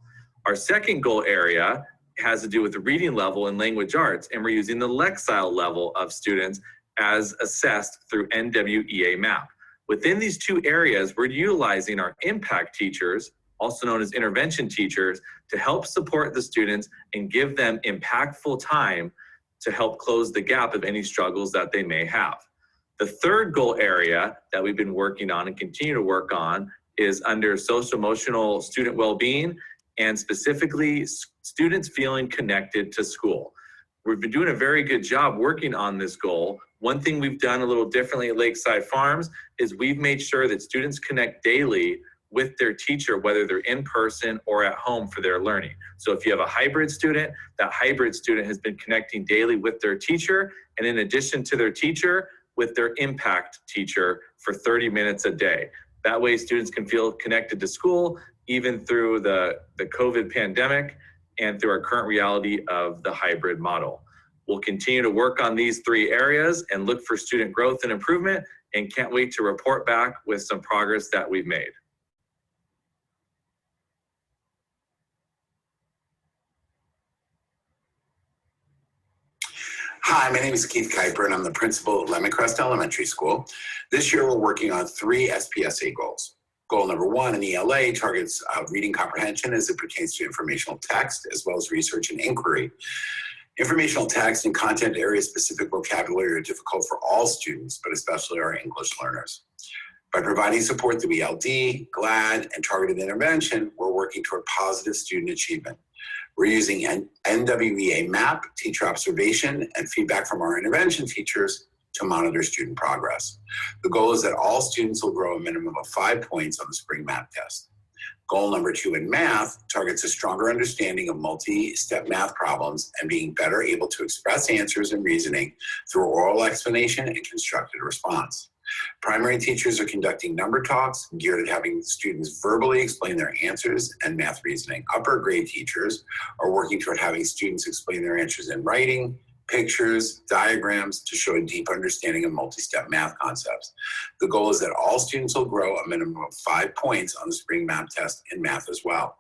[SPEAKER 11] Our second goal area has to do with the reading level in language arts, and we're using the Lexile level of students as assessed through NWEA MAP. Within these 2 areas, we're utilizing our impact teachers, also known as intervention teachers, to help support the students and give them impactful time to help close the gap of any struggles that they may have. The third goal area that we've been working on and continue to work on is under social emotional student well-being, and specifically students feeling connected to school. We've been doing a very good job working on this goal. One thing we've done a little differently at Lakeside Farms is we've made sure that students connect daily with their teacher, whether they're in person or at home for their learning. So if you have a hybrid student, that hybrid student has been connecting daily with their teacher, and in addition to their teacher, with their impact teacher for 30 minutes a day. That way students can feel connected to school, even through the COVID pandemic and through our current reality of the hybrid model. We'll continue to work on these 3 areas and look for student growth and improvement, and can't wait to report back with some progress that we've made.
[SPEAKER 12] Hi, my name is Keith Kuiper, and I'm the principal at Lemoncrest Elementary School. This year, we're working on 3 SPSA goals. Goal number 1 in ELA targets reading comprehension as it pertains to informational text, as well as research and inquiry. Informational text and content area-specific vocabulary are difficult for all students, but especially our English learners. By providing support through ELD, GLAD, and targeted intervention, we're working toward positive student achievement. We're using NWEA MAP, teacher observation, and feedback from our intervention teachers to monitor student progress. The goal is that all students will grow a minimum of 5 points on the spring MAP test. Goal number 2 in math targets a stronger understanding of multi-step math problems and being better able to express answers and reasoning through oral explanation and constructed response. Primary teachers are conducting number talks geared at having students verbally explain their answers and math reasoning. Upper grade teachers are working toward having students explain their answers in writing, pictures, diagrams to show a deep understanding of multi-step math concepts. The goal is that all students will grow a minimum of 5 points on the spring math test in math as well.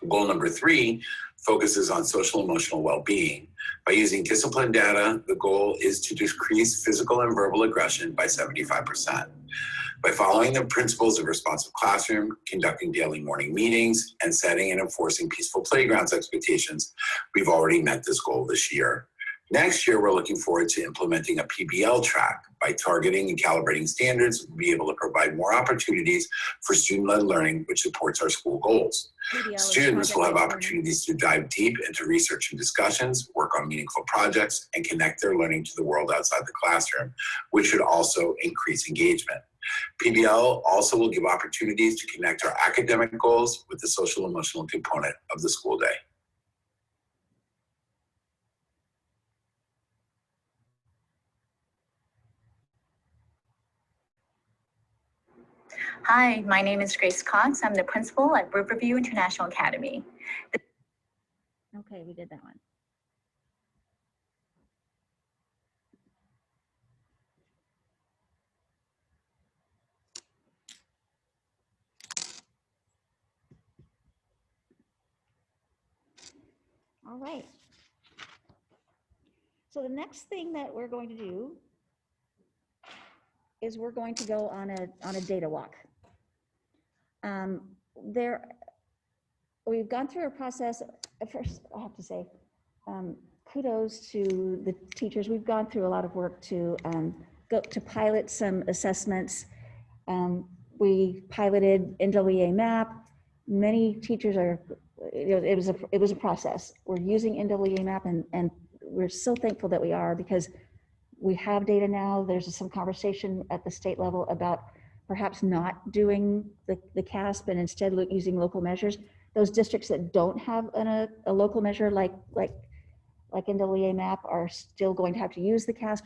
[SPEAKER 12] Goal number 3 focuses on social emotional well-being. By using discipline data, the goal is to decrease physical and verbal aggression by 75%. By following the principles of responsive classroom, conducting daily morning meetings, and setting and enforcing peaceful playgrounds expectations, we've already met this goal this year. Next year, we're looking forward to implementing a PBL track. By targeting and calibrating standards, we'll be able to provide more opportunities for student-led learning, which supports our school goals. Students will have opportunities to dive deep into research and discussions, work on meaningful projects, and connect their learning to the world outside the classroom, which should also increase engagement. PBL also will give opportunities to connect our academic goals with the social emotional component of the school day.
[SPEAKER 5] Hi, my name is Grace Cox. I'm the principal at Riverview International Academy.
[SPEAKER 1] Okay, we did that one. All right. So the next thing that we're going to do is we're going to go on a data walk. We've gone through a process. First, I have to say, kudos to the teachers. We've gone through a lot of work to go to pilot some assessments. We piloted NWEA MAP. Many teachers are, it was a process. We're using NWEA MAP, and we're so thankful that we are, because we have data now. There's some conversation at the state level about perhaps not doing the CASP and instead using local measures. Those districts that don't have a local measure like NWEA MAP are still going to have to use the CASP.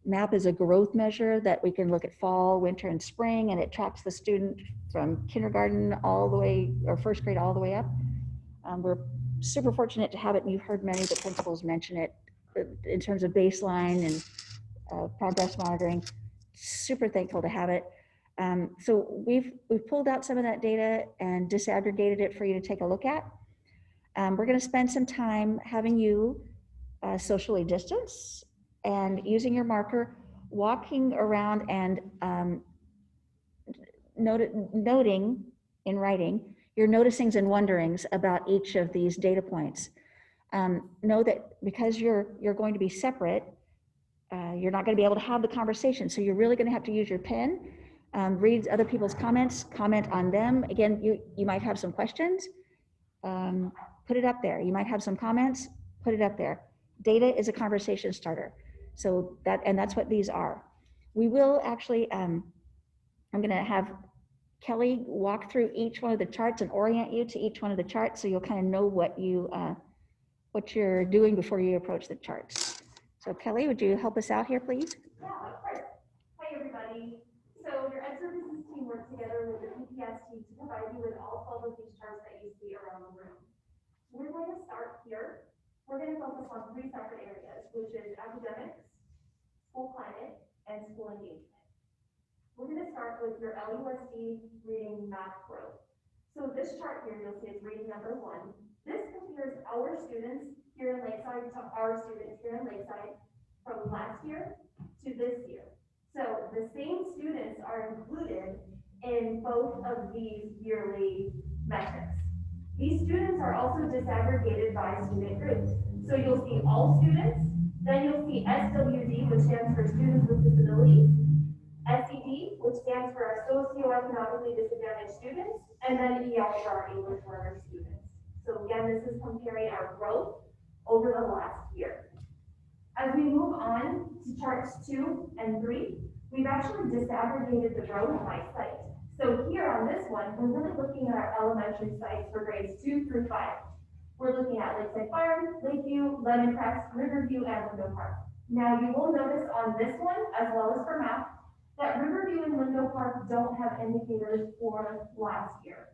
[SPEAKER 1] MAP is a growth measure that we can look at fall, winter, and spring, and it tracks the student from kindergarten all the way, or first grade all the way up. We're super fortunate to have it, and you've heard many of the principals mention it in terms of baseline and progress monitoring. Super thankful to have it. So we've pulled out some of that data and disaggregated it for you to take a look at. We're going to spend some time having you socially distance and using your marker, walking around and noting in writing your noticings and wonderings about each of these data points. Know that because you're going to be separate, you're not going to be able to have the conversation. So you're really going to have to use your pen, read other people's comments, comment on them. Again, you might have some questions, put it up there. You might have some comments, put it up there. Data is a conversation starter. So that's what these are. We will actually, I'm going to have Kelly walk through each one of the charts and orient you to each one of the charts, so you'll kind of know what you're doing before you approach the charts. So Kelly, would you help us out here, please?
[SPEAKER 13] Yeah, of course. Hi, everybody. So your Ed Services team worked together with the PPS team to provide you with all 12 of these charts that you see around the room. We're going to start here. We're going to focus on 3 separate areas, which is academics, school climate, and school engagement. We're going to start with your LUSD reading math growth. So this chart here, you'll see it's reading number 1. This compares our students here in Lakeside to our students here in Lakeside from last year to this year. So the same students are included in both of these yearly metrics. These students are also disaggregated by student groups. So you'll see all students, then you'll see SWD, which stands for Students with Disabilities, SED, which stands for our socioeconomically disadvantaged students, and then EL for our English learner students. So again, this is comparing our growth over the last year. As we move on to charts 2 and 3, we've actually disaggregated the growth by site. So here on this one, we're really looking at our elementary sites for grades 2 through 5. We're looking at Lakeside Farm, Lakeview, Lemoncrest, Riverview, and Lindo Park. Now you will notice on this one, as well as for math, that Riverview and Lindo Park don't have indicators for last year.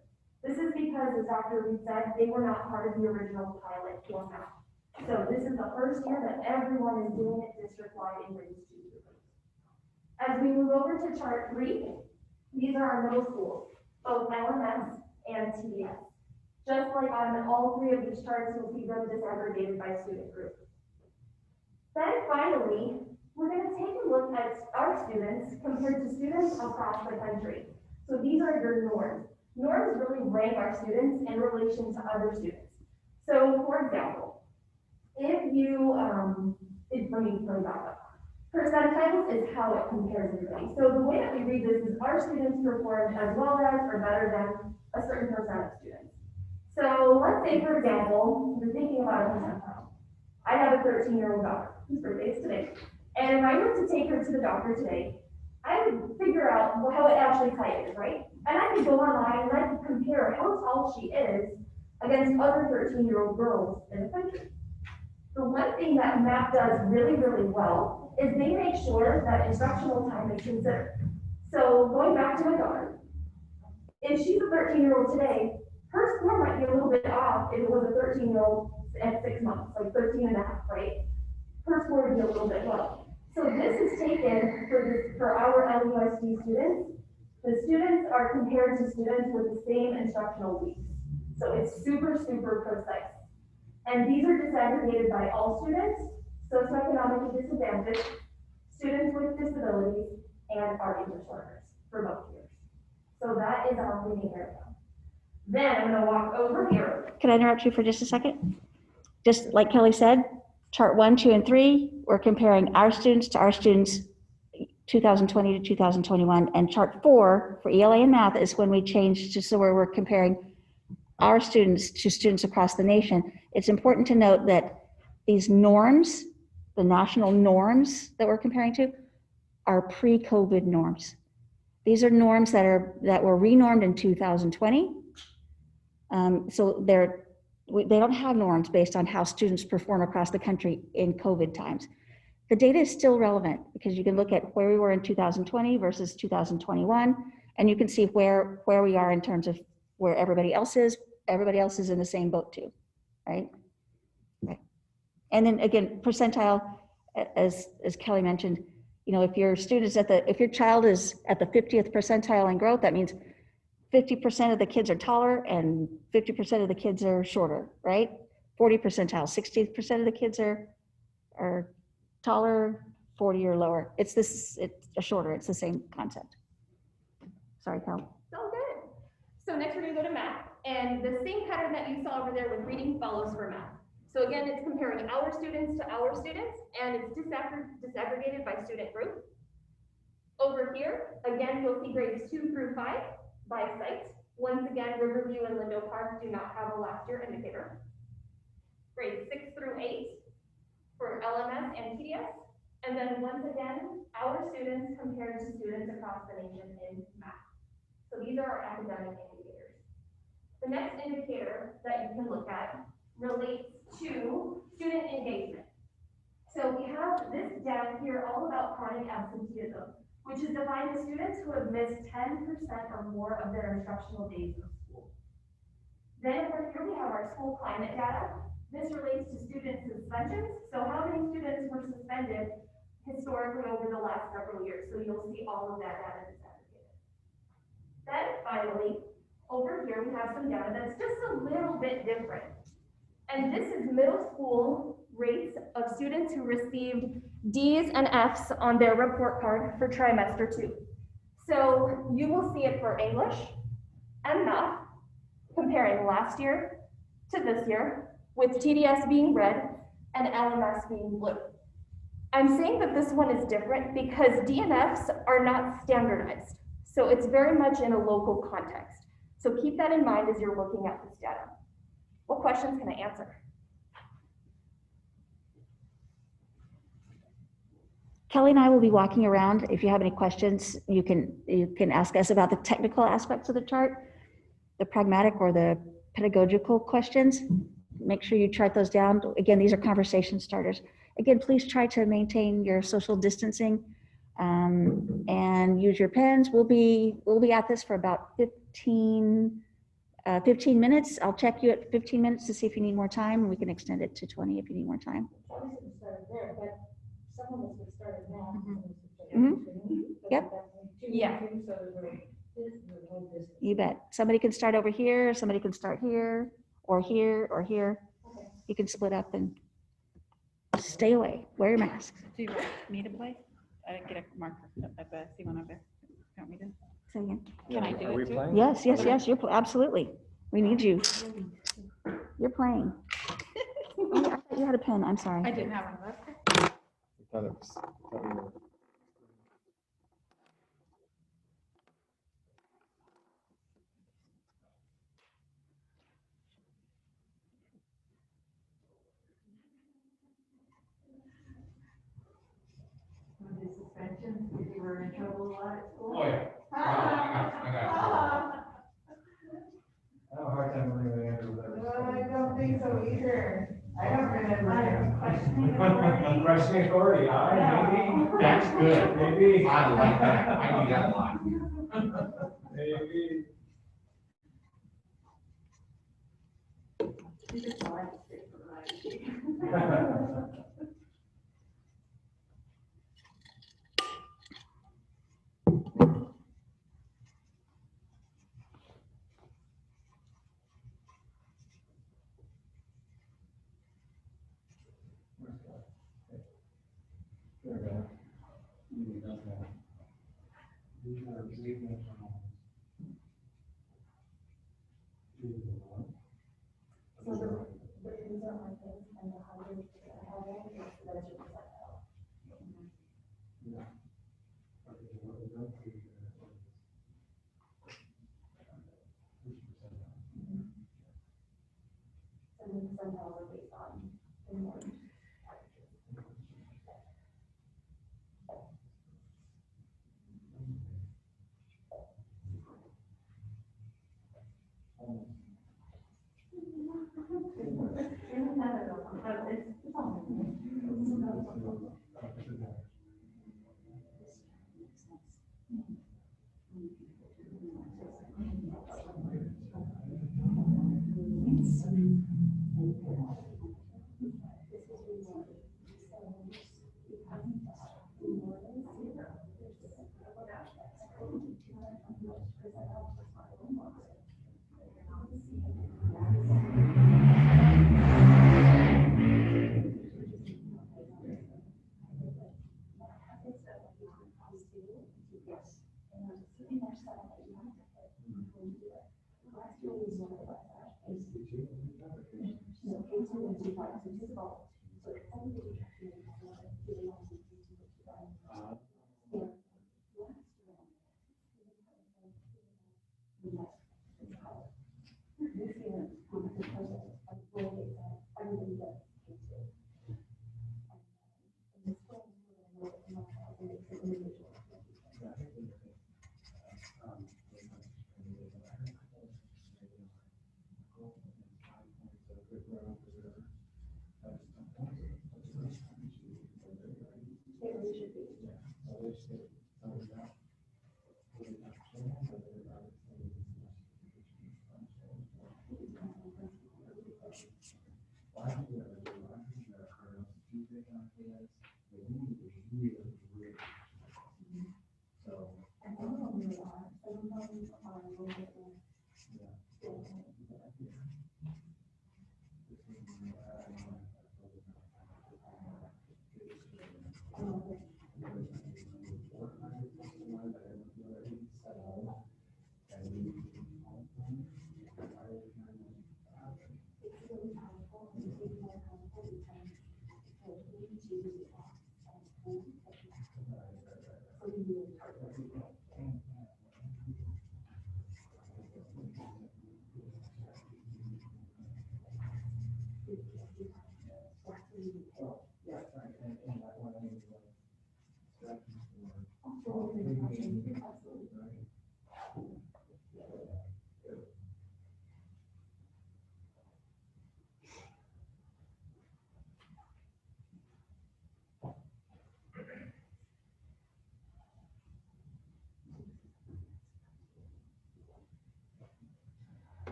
[SPEAKER 13] This is because, as Dr. Reed said, they were not part of the original pilot format. So this is the first year that everyone is doing it district-wide in grades 2 through 8. As we move over to chart 3, these are our middle schools, both LMS and TDS. Just like on all 3 of these charts, you'll see them disaggregated by student group. Then finally, we're going to take a look at our students compared to students across the country. So these are your norms. Norms really rank our students in relation to other students. So for example, if you, let me back up. Percentiles is how it compares everybody. So the way that we read this is our students performed as well as or better than a certain percent of students. So let's say, for example, you're thinking about a percentile. I have a 13-year-old daughter whose birthday is today. And if I were to take her to the doctor today, I would figure out how it actually height is, right? And I could go online and I could compare how tall she is against other 13-year-old girls in the country. The one thing that MAP does really, really well is they make sure that instructional time is considered. So going back to my daughter, if she's a 13-year-old today, her score might be a little bit off if it was a 13-year-old at 6 months, like 13 and a half, right? Her score would be a little bit low. So this is taken for our LUSD students. The students are compared to students with the same instructional weeks. So it's super, super precise. And these are disaggregated by all students, socioeconomically disadvantaged, students with disabilities, and our English learners for both years. So that is our reading area. Then I'm gonna walk over here.
[SPEAKER 1] Can I interrupt you for just a second? Just like Kelly said, chart 1, 2, and 3, we're comparing our students to our students 2020 to 2021, and chart 4 for ELA and math is when we changed to so where we're comparing our students to students across the nation. It's important to note that these norms, the national norms that we're comparing to, are pre-COVID norms. These are norms that were renormed in 2020. So they don't have norms based on how students perform across the country in COVID times. The data is still relevant because you can look at where we were in 2020 versus 2021, and you can see where we are in terms of where everybody else is. Everybody else is in the same boat too, right? Right. And then again, percentile, as Kelly mentioned, you know, if your student is if your child is at the 50th percentile in growth, that means 50% of the kids are taller and 50% of the kids are shorter, right? 40 percentile, 60% of the kids are taller, 40 or lower. It's shorter, it's the same concept. Sorry, Cal.
[SPEAKER 13] It's all good. So next we're gonna go to math. And the same pattern that you saw over there with reading follows for math. So again, it's comparing our students to our students, and it's disaggregated by student group. Over here, again, you'll see grades 2 through 5 by site. Once again, Riverview and Lindo Park do not have a last year indicator. Grades 6 through 8 for LMS and TDS. And then once again, our students compared to students across the nation in math. So these are our academic indicators. The next indicator that you can look at relates to student engagement. So we have this down here all about chronic absenteeism, which is defined as students who have missed 10% or more of their instructional days of school. Then over here we have our school climate data. This relates to student suspensions. So how many students were suspended historically over the last several years? So you'll see all of that data disaggregated. Then finally, over here we have some data that's just a little bit different. And this is middle school rates of students who received D's and F's on their report card for trimester 2. So you will see it for English and math, comparing last year to this year, with TDS being red and LMS being blue. I'm saying that this one is different because D and F's are not standardized. So it's very much in a local context. So keep that in mind as you're looking at this data. What questions can I answer?
[SPEAKER 1] Kelly and I will be walking around. If you have any questions, you can ask us about the technical aspects of the chart, the pragmatic or the pedagogical questions. Make sure you chart those down. Again, these are conversation starters. Again, please try to maintain your social distancing. And use your pens. We'll be at this for about 15 minutes. I'll check you at 15 minutes to see if you need more time, and we can extend it to 20 if you need more time. Yep.
[SPEAKER 2] Yeah.
[SPEAKER 1] You bet. Somebody can start over here, somebody can start here, or here, or here. You can split up and stay away. Wear your mask.
[SPEAKER 2] Do you want me to play? I didn't get a marker. I see one over there. You want me to?
[SPEAKER 1] Say again.
[SPEAKER 2] Can I do
[SPEAKER 3] Are we
[SPEAKER 2] it too?
[SPEAKER 3] playing?
[SPEAKER 1] Yes, yes, yes, absolutely. We need you. You're playing. Oh, I thought you had a pen. I'm sorry.
[SPEAKER 2] I didn't have one left.
[SPEAKER 3] I thought it was, I thought we were. Oh, yeah. I have a hard time believing Andrew was ever.
[SPEAKER 14] I don't think so either. I don't remember him.
[SPEAKER 3] Questioning authority, maybe. That's good. Maybe.
[SPEAKER 12] I like that. I do that a lot.
[SPEAKER 3] Maybe. There we go.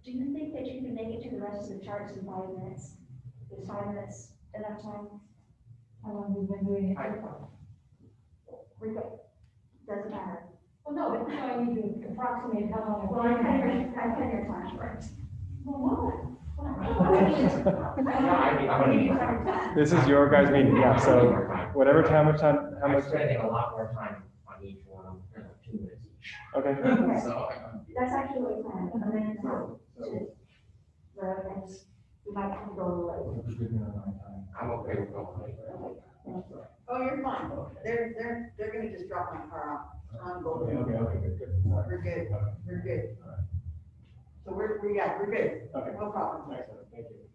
[SPEAKER 13] Do you think that you can make it to the rest of the charts in 5 minutes? Is 5 minutes enough time?
[SPEAKER 14] How long have you been doing it?
[SPEAKER 13] We're good. Doesn't matter.
[SPEAKER 14] Well, no, but so I need to approximate how long.
[SPEAKER 13] Well, I cut your time short.
[SPEAKER 14] Well,
[SPEAKER 3] This is your guys' meeting, yeah, so whatever time, how
[SPEAKER 4] I'm
[SPEAKER 3] much.
[SPEAKER 4] spending a lot more time on each one, 2 minutes each.
[SPEAKER 3] Okay.
[SPEAKER 13] Okay.
[SPEAKER 4] So,
[SPEAKER 13] That's actually what we planned. A minute to, we might have to go a little late.
[SPEAKER 4] I'm okay with going late.
[SPEAKER 13] Thank you.
[SPEAKER 14] Oh, you're fine. They're gonna just drop my car off. I'm
[SPEAKER 3] Okay,
[SPEAKER 14] going.
[SPEAKER 3] good.
[SPEAKER 14] We're good, we're good. So we're good.
[SPEAKER 3] Okay.
[SPEAKER 14] No problem.
[SPEAKER 3] Excellent, thank you.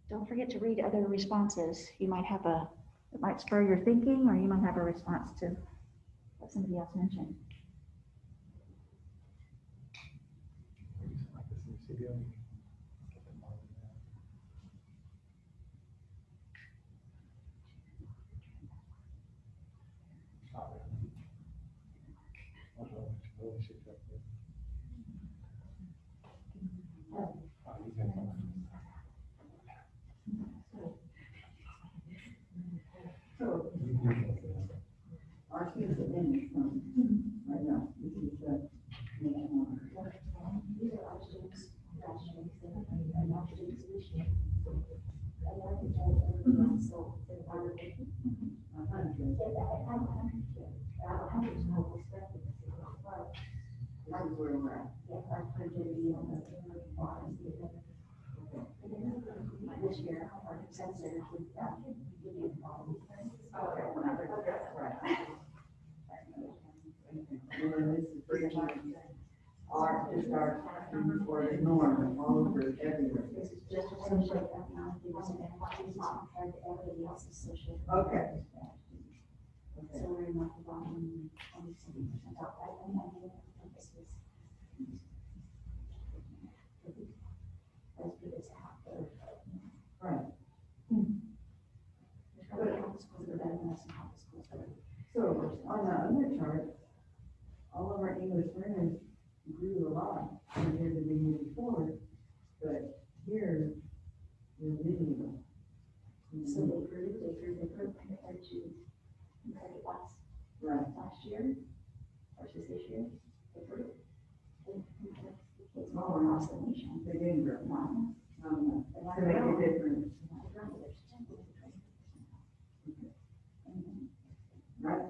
[SPEAKER 1] Don't forget to read other responses. You might have it might spur your thinking, or you might have a response to what somebody else mentioned.
[SPEAKER 14] Our students are in it right now. This is the. These are our students. And our students this year. I like to tell everyone, so they're part of it. 100. I was more perspective. That was where we're at. Yeah, I put it in the bottom. This year, our sensitive with that. Okay, right. This is pretty much art is our for the norm all over everywhere. This is just social economic development. It's not compared to everybody else's social. Okay. So we're not the bottom 27% out. I think this is as good as half the. Right. So on the other chart, all of our English learners grew a lot compared to the year before, but here we're really.
[SPEAKER 1] So they grew compared to last year versus this year. They grew. It's more across the nation.
[SPEAKER 14] They didn't grow.
[SPEAKER 1] No.
[SPEAKER 14] To make a difference. Right.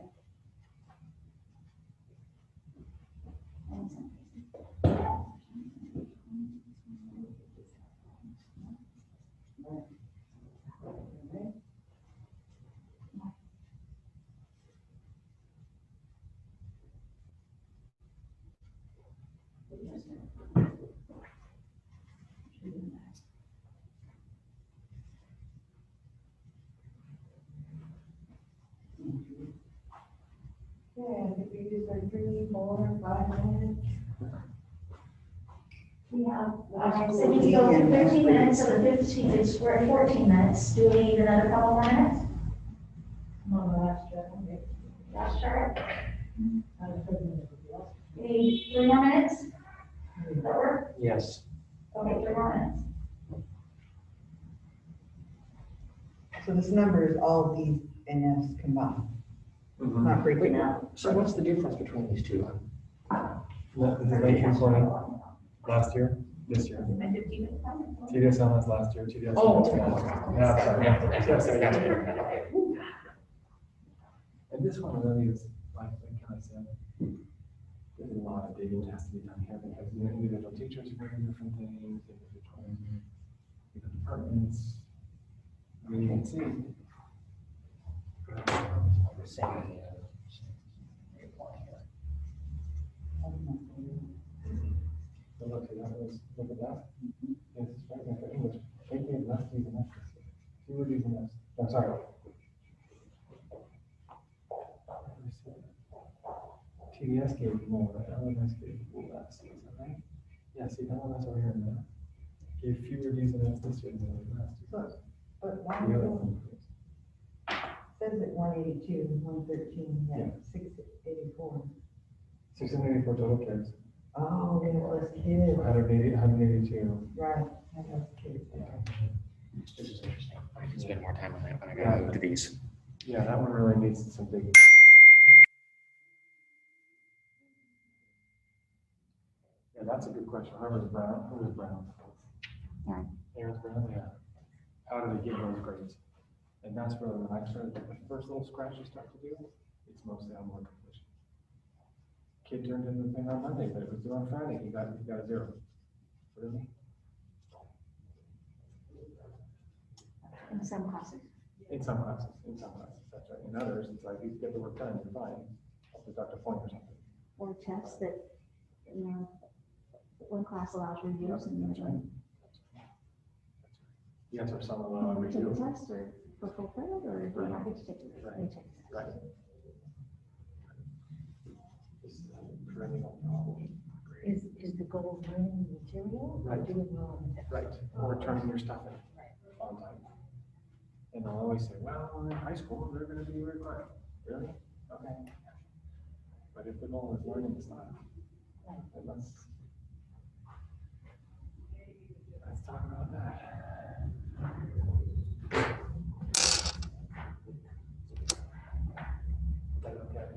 [SPEAKER 14] Yeah, if we just like 3, 4, 5 minutes.
[SPEAKER 1] We have, so we can go through 15 minutes, so the 15, we're at 14 minutes. Do we need another couple more minutes?
[SPEAKER 14] On the last chart.
[SPEAKER 1] Last chart. We need 3 more minutes? Does that work?
[SPEAKER 4] Yes.
[SPEAKER 1] Okay, 3 more minutes.
[SPEAKER 14] So this number is all of these NFs combined, not breaking out.
[SPEAKER 4] So what's the difference between these two?
[SPEAKER 3] Is it late recording? Last year, this year. TDSL was last year, TDSL was last year. And this one really is, like Kelly said, there's a lot of digging that has to be done here because individual teachers are doing different things, individual departments. I mean, you can see. So look, look at that. This is right there for English. They gave Lusd and F. Two were using Lusd. I'm sorry. TDS gave more, LMS gave less. Is that right? Yeah, see, LMS over here now gave fewer Ds and Fs this year than they did last year.
[SPEAKER 14] But why says it 182, 113, yeah, 684.
[SPEAKER 3] 684 total kids.
[SPEAKER 14] Oh, we have less kids.
[SPEAKER 3] 182.
[SPEAKER 14] Right, have less kids.
[SPEAKER 4] This is interesting. I can spend more time on that when I go to these.
[SPEAKER 3] Yeah, that one really needs some digging. Yeah, that's a good question. Whoever's Brown, who is Brown? Aaron's Brown, yeah. How do they get those grades? And that's really when I started, the first little scratch you start to do, it's mostly on work completion. Kid turned in the thing on Monday, but it was due on Friday, he got a 0. Really?
[SPEAKER 1] In some classes.
[SPEAKER 3] In some classes, that's right. In others, it's like, you get the work done, you're fine. I'll deduct a point or something.
[SPEAKER 1] Or tests that, you know, one class allows reviews and the other.
[SPEAKER 3] Yes, or some of
[SPEAKER 1] You
[SPEAKER 3] them.
[SPEAKER 1] take a test or for full credit, or do you not get to take it?
[SPEAKER 3] Right.
[SPEAKER 1] You take it.
[SPEAKER 3] Right. This is a perennial problem.
[SPEAKER 14] Is the goal learning the material or
[SPEAKER 3] Right.
[SPEAKER 14] doing well on the test?
[SPEAKER 3] Right, or turning your stuff in on time. And they'll always say, well, in high school, they're gonna be required. Really? Okay. But if the goal is learning style, then let's talk about that. Is that okay?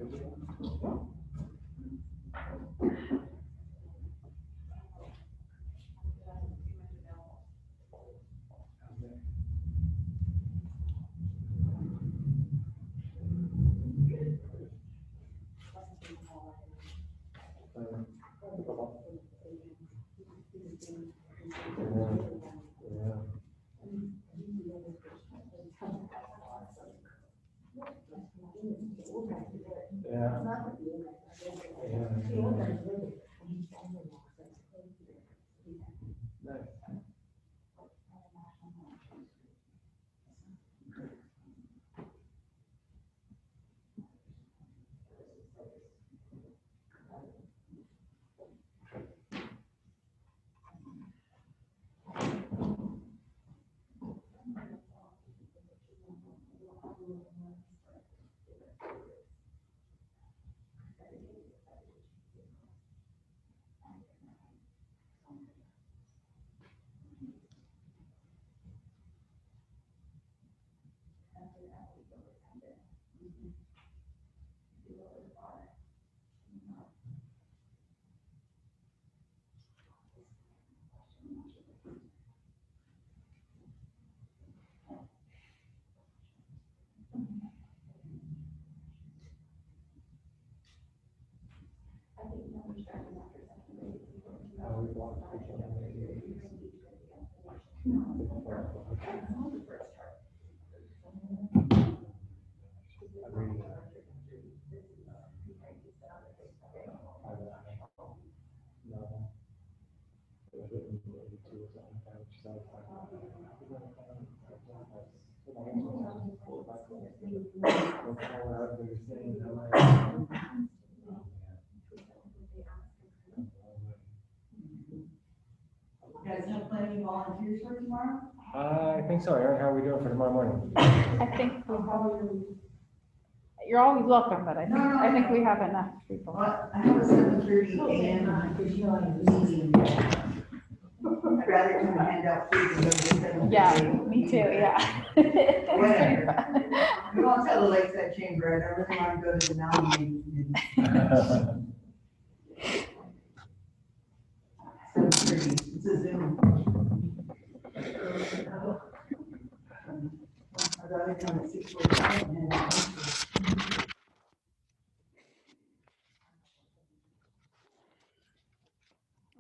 [SPEAKER 14] You guys have plenty of volunteers for tomorrow?
[SPEAKER 3] I think so, Aaron. How are we doing for tomorrow morning?
[SPEAKER 2] I think you're always welcome, but I think we have enough people.
[SPEAKER 14] Well, I have a 7:30 a.m. because you know I'm meeting. I'd rather come and hand out food than go to 7:30.
[SPEAKER 2] Yeah, me too, yeah.
[SPEAKER 14] Whatever. You won't tell the Lakeside Chamber, I really want to go to the nominating committee. 7:30, it's a Zoom. I'd rather come at 6:45 and hand out food.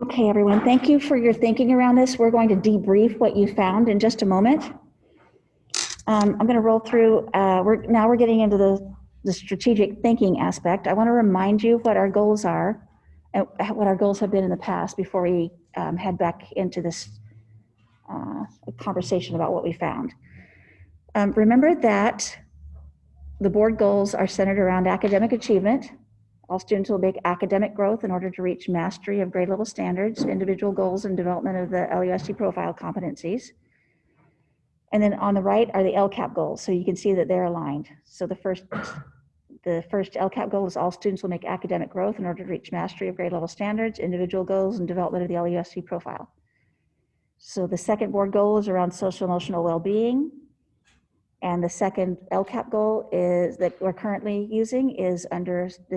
[SPEAKER 1] Okay, everyone, thank you for your thinking around this. We're going to debrief what you found in just a moment. I'm going to roll through, we're getting into the strategic thinking aspect. I want to remind you what our goals are and what our goals have been in the past before we head back into this conversation about what we found. Remember that the board goals are centered around academic achievement. All students will make academic growth in order to reach mastery of grade level standards, individual goals, and development of the LUSD profile competencies. And then on the right are the LCAP goals, so you can see that they're aligned. So the first LCAP goal is all students will make academic growth in order to reach mastery of grade level standards, individual goals, and development of the LUSD profile. So the second board goal is around social emotional well-being. And the second LCAP goal is that we're currently using is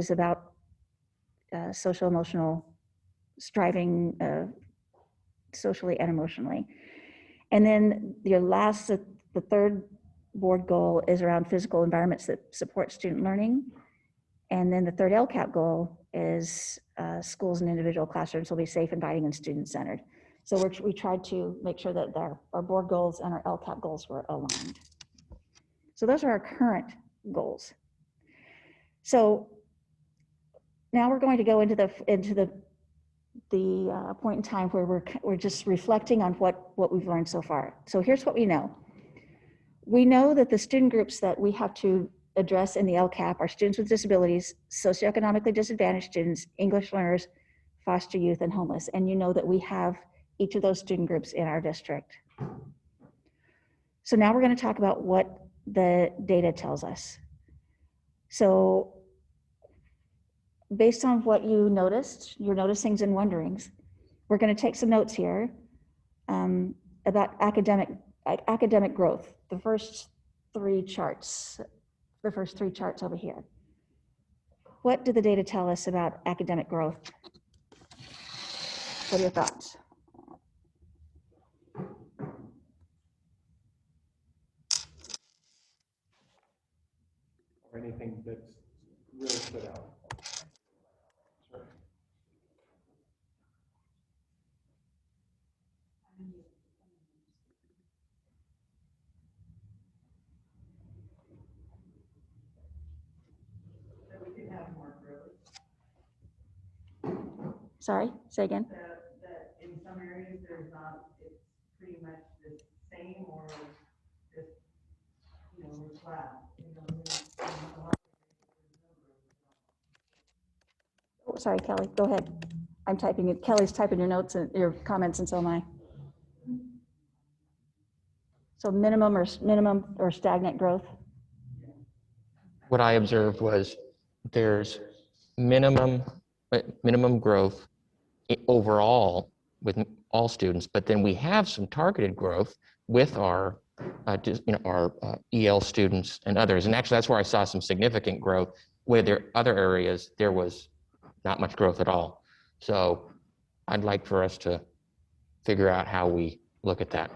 [SPEAKER 1] about social emotional striving socially and emotionally. And then the third board goal is around physical environments that support student learning. And then the third LCAP goal is schools and individual classrooms will be safe, inviting, and student-centered. So we tried to make sure that our board goals and our LCAP goals were aligned. So those are our current goals. So now we're going to go into the point in time where we're just reflecting on what we've learned so far. So here's what we know. We know that the student groups that we have to address in the LCAP are students with disabilities, socioeconomically disadvantaged students, English learners, foster youth, and homeless. And you know that we have each of those student groups in our district. So now we're going to talk about what the data tells us. So based on what you noticed, your noticings and wonderings, we're going to take some notes here about academic growth, the first three charts over here. What do the data tell us about academic growth? What are your thoughts?
[SPEAKER 3] Or anything that's really stood out? Sure.
[SPEAKER 14] That we could have more growth.
[SPEAKER 1] Sorry, say again.
[SPEAKER 14] That in some areas there's not, it's pretty much the same or just, we're flat.
[SPEAKER 1] Oh, sorry, Kelly, go ahead. I'm typing it. Kelly's typing your notes and your comments, and so am I. So minimum or stagnant growth.
[SPEAKER 4] What I observed was there's minimum growth overall with all students, but then we have some targeted growth with our EL students and others. And actually, that's where I saw some significant growth. Where there other areas there was not much growth at all. So I'd like for us to figure out how we look at that.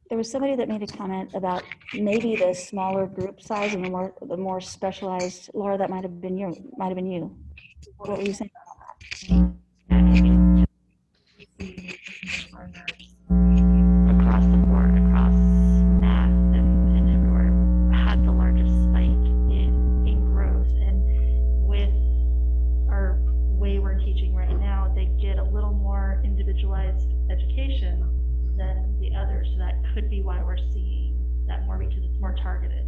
[SPEAKER 1] There was somebody that made a comment about maybe the smaller group size and the more specialized. Laura, that might have been you. What were you saying?
[SPEAKER 15] Across the board, across math and everywhere, had the largest spike in growth. And with our way we're teaching right now, they get a little more individualized education than the others. So that could be why we're seeing that more, because it's more targeted.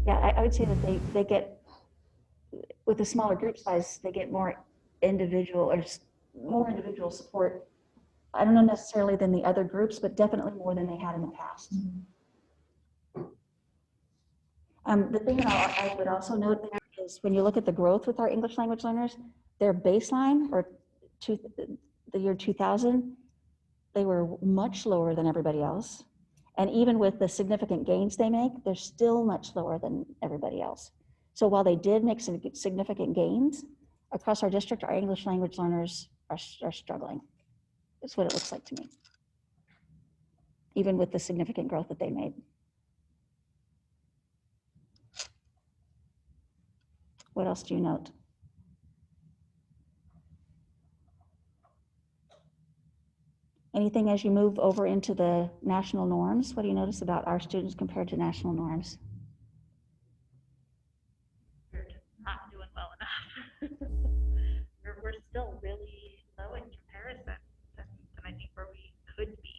[SPEAKER 1] Yeah, I would say that they get, with the smaller group size, they get more individual support. I don't know necessarily than the other groups, but definitely more than they had in the past. The thing that I would also note there is when you look at the growth with our English language learners, their baseline, or the year 2000, they were much lower than everybody else. And even with the significant gains they make, they're still much lower than everybody else. So while they did make some significant gains across our district, our English language learners are struggling. That's what it looks like to me, even with the significant growth that they made. What else do you note? Anything as you move over into the national norms? What do you notice about our students compared to national norms?
[SPEAKER 15] We're just not doing well enough. we're still really low in comparison than I think where we could be.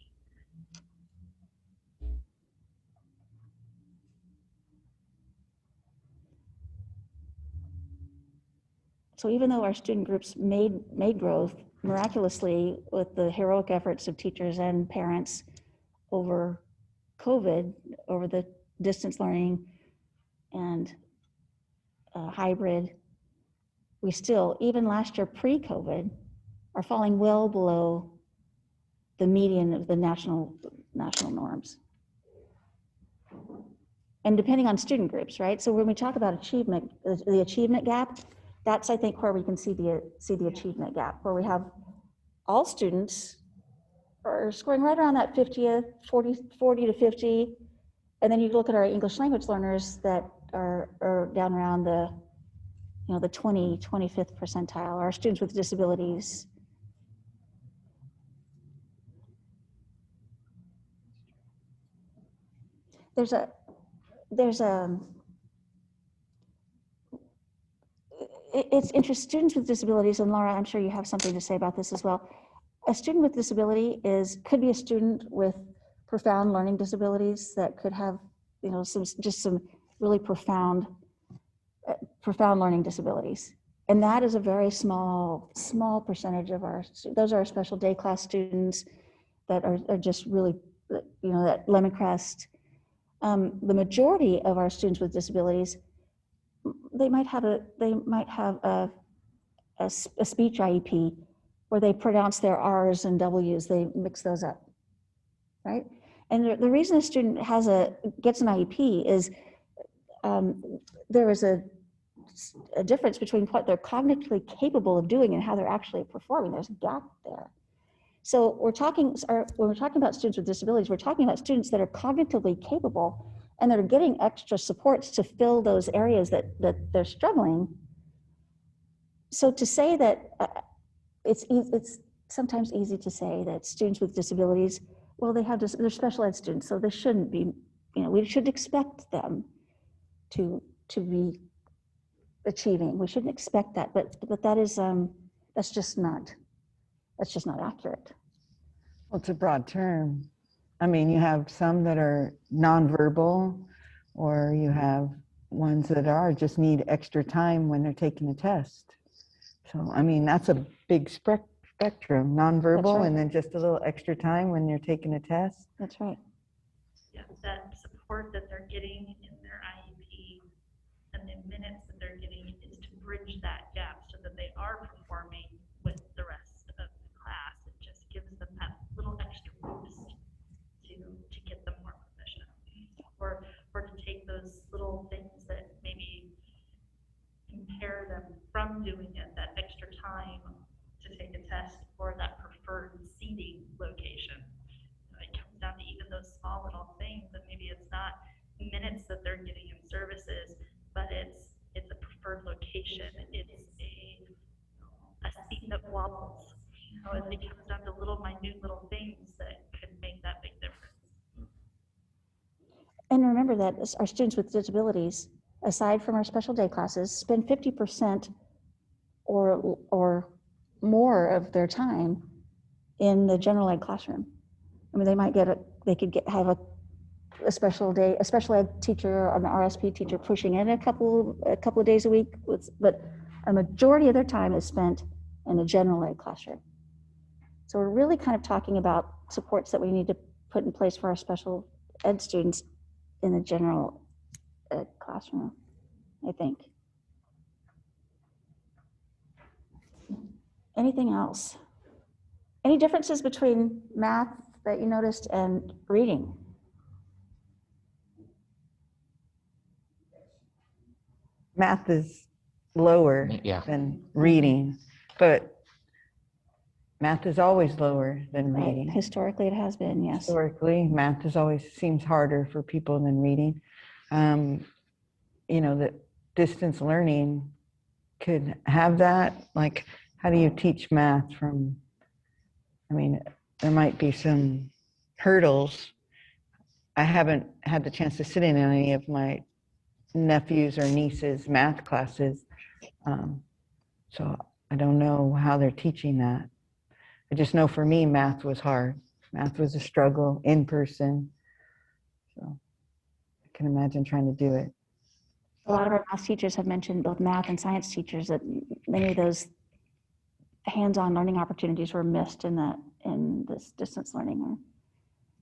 [SPEAKER 1] So even though our student groups made growth, miraculously, with the heroic efforts of teachers and parents over COVID, over the distance learning and hybrid, we still, even last year pre-COVID, are falling well below the median of the national norms. And depending on student groups, right? So when we talk about achievement, the achievement gap, that's, I think, where we can see the achievement gap, where we have all students are scoring right around that 50th, 40 to 50. And then you look at our English language learners that are down around the, the 25th percentile, our students with disabilities. It's interesting, students with disabilities, and Laura, I'm sure you have something to say about this as well. A student with disability could be a student with profound learning disabilities that could have, some really profound learning disabilities. And that is a very small percentage of those are our special day class students that are just really, that Lemoncrest. The majority of our students with disabilities, they might have a speech IEP where they pronounce their R's and W's, they mix those up, right? And the reason a student gets an IEP is there is a difference between what they're cognitively capable of doing and how they're actually performing. There's a gap there. So when we're talking about students with disabilities, we're talking about students that are cognitively capable and that are getting extra supports to fill those areas that they're struggling. So to say that it's sometimes easy to say that students with disabilities, well, they're special ed students, so they shouldn't be, we should expect them to be achieving. We shouldn't expect that, but that is that's just not accurate.
[SPEAKER 16] Well, it's a broad term. I mean, you have some that are nonverbal, or you have ones that just need extra time when they're taking a test. So, I mean, that's a big spectrum, nonverbal, right. And then just a little extra time when they're taking a test.
[SPEAKER 1] That's right.
[SPEAKER 15] Yeah, that support that they're getting in their IEP and the minutes that they're getting is to bridge that gap so that they are performing with the rest of the class. It just gives them that little extra boost to get them more proficient, or to take those little things that maybe impair them from doing it, that extra time to take a test or that preferred seating location. It comes down to even those small little things, and maybe it's not minutes that they're getting in services, but it's a preferred location. It's a seat that wobbles. It comes down to minute little things that could make that big difference.
[SPEAKER 1] And remember that our students with disabilities, aside from our special day classes, spend 50% or more of their time in the general ed classroom. I mean, they could have a special ed teacher or an RSP teacher pushing in a couple of days a week, but a majority of their time is spent in the general ed classroom. So we're really kind of talking about supports that we need to put in place for our special ed students in the general ed classroom, I think. Anything else? Any differences between math that you noticed and reading?
[SPEAKER 16] Math is lower than reading, but math is always lower than reading.
[SPEAKER 1] Right. Historically, it has been, yes.
[SPEAKER 16] Historically, math seems harder for people than reading. That distance learning could have that. Like, how do you teach math there might be some hurdles. I haven't had the chance to sit in on any of my nephews or nieces' math classes. So I don't know how they're teaching that. I just know for me, math was hard. Math was a struggle in person. So I can imagine trying to do it.
[SPEAKER 1] A lot of our math teachers have mentioned, both math and science teachers, that many of those hands-on learning opportunities were missed in this distance learning.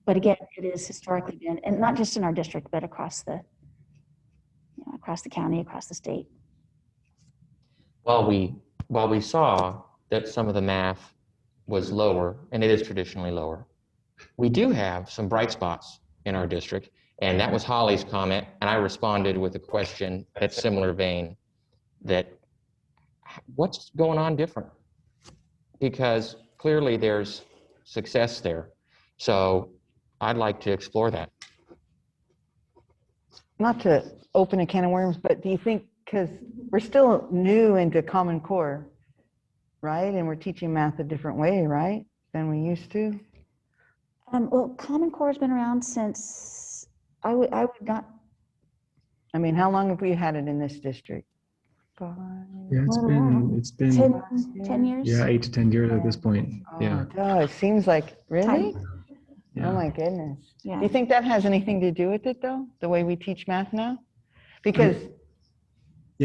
[SPEAKER 1] But again, it has historically been, and not just in our district, but across the county, across the state.
[SPEAKER 4] While we saw that some of the math was lower, and it is traditionally lower, we do have some bright spots in our district, and that was Holly's comment, and I responded with a question that's similar vein, that what's going on different? Because clearly there's success there. So I'd like to explore that.
[SPEAKER 16] Not to open a can of worms, but do you think, because we're still new into Common Core, right? And we're teaching math a different way, right, than we used to?
[SPEAKER 1] Well, Common Core has been around since, I would not.
[SPEAKER 16] I mean, how long have we had it in this district? 5?
[SPEAKER 3] Yeah, it's been
[SPEAKER 1] 10 years.
[SPEAKER 3] Yeah, 8 to 10 years at this point. Yeah.
[SPEAKER 16] Oh, it seems like, really?
[SPEAKER 3] Yeah.
[SPEAKER 16] Oh my goodness.
[SPEAKER 1] Yeah.
[SPEAKER 16] Do you think that has anything to do with it though? The way we teach math now? Because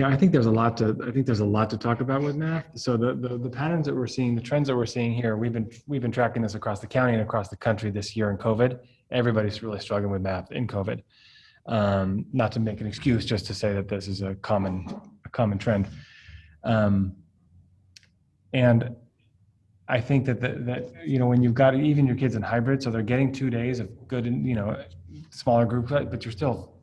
[SPEAKER 3] I think there's a lot to talk about with math. So the patterns that we're seeing, the trends that we're seeing here, we've been tracking this across the county and across the country this year in COVID. Everybody's really struggling with math in COVID. Not to make an excuse, just to say that this is a common trend. And I think that when you've got even your kids in hybrid, so they're getting 2 days of good, smaller group, but you're still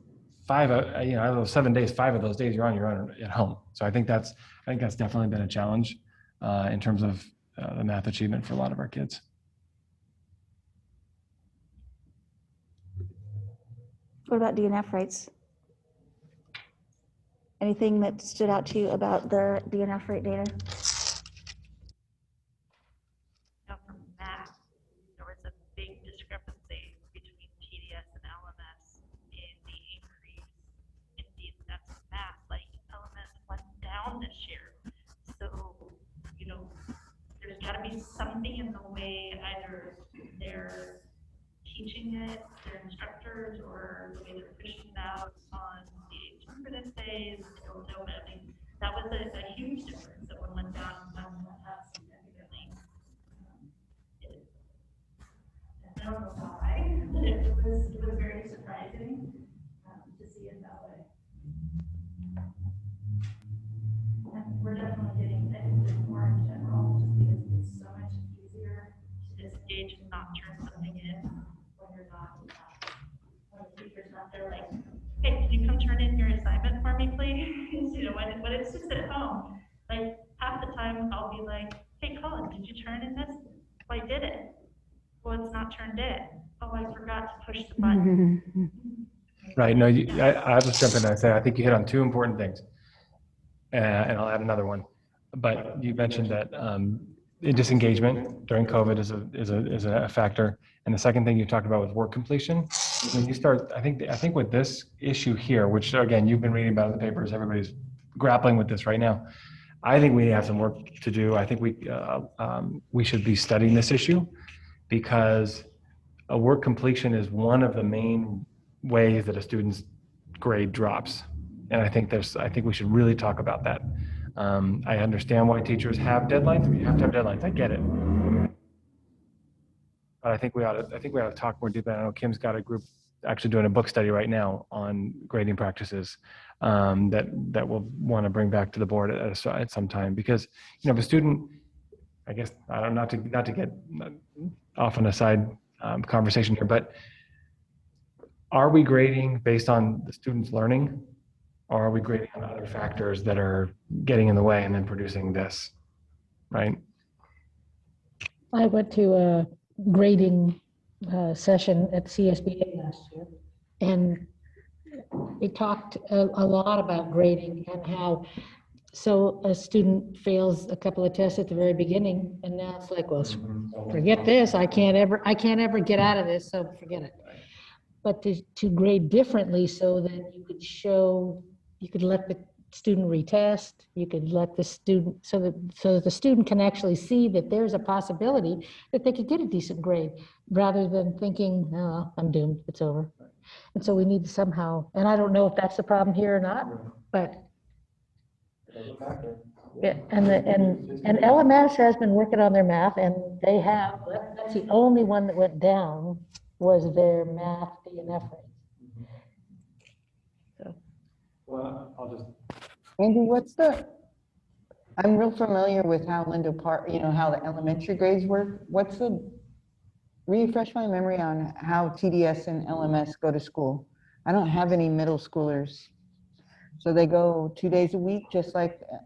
[SPEAKER 3] 5, out of those 7 days, 5 of those days you're on your own at home. So I think that's definitely been a challenge in terms of the math achievement for a lot of our kids.
[SPEAKER 1] What about DNF rates? Anything that stood out to you about the DNF rate data?
[SPEAKER 15] For math, there was a big discrepancy between TDS and LMS in the increase in DNF math. Like LMS went down this year. So, there's got to be something in the way either they're teaching it, their instructors, or the way they're pushing it out on the interpretive days. I don't know, but I mean, that was a huge difference that one went down and one went up significantly. I don't know why, but it was very surprising to see it that way. And we're definitely getting it more in general, just because it's so much easier to disengage and not turn something in when you're not, when the teacher's not there, like, hey, can you come turn in your assignment for me, please? When it's just at home, like half the time I'll be like, hey, Colin, did you turn in this? Oh, I did it. Well, it's not turned in. Oh, I forgot to push the button.
[SPEAKER 3] Right. No, I'll just jump in and say I think you hit on 2 important things, and I'll add another one. But you mentioned that disengagement during COVID is a factor, and the second thing you talked about was work completion. When you start, I think with this issue here, which again you've been reading about in the papers, everybody's grappling with this right now. I think we have some work to do. I think we should be studying this issue, because a work completion is one of the main ways that a student's grade drops. And I think we should really talk about that. I understand why teachers have deadlines. We have to have deadlines. I get it. But I think we ought to talk more deeply. I know Kim's got a group actually doing a book study right now on grading practices that we'll want to bring back to the board at some time, because if a student, I guess, I don't not to get off on a side conversation here, but are we grading based on the student's learning, or are we grading on other factors that are getting in the way and then producing this, right?
[SPEAKER 17] I went to a grading session at CSBA last year, and they talked a lot about grading and how, so a student fails a couple of tests at the very beginning, and now it's like, well, forget this, I can't ever get out of this, so forget it. But to grade differently so that you could let the student retest, you could let the student, so that the student can actually see that there's a possibility that they could get a decent grade, rather than thinking, oh, I'm doomed, it's over. And so we need to somehow, and I don't know if that's the problem here or not, but Yeah, and LMS has been working on their math, and they have, that's the only one that went down was their math DNF rate. So,
[SPEAKER 3] Well, I'll just,
[SPEAKER 16] Andy, I'm real familiar with how Lindo Park, how the elementary grades work. Refresh my memory on how TDS and LMS go to school. I don't have any middle schoolers. So they go 2 days a week, just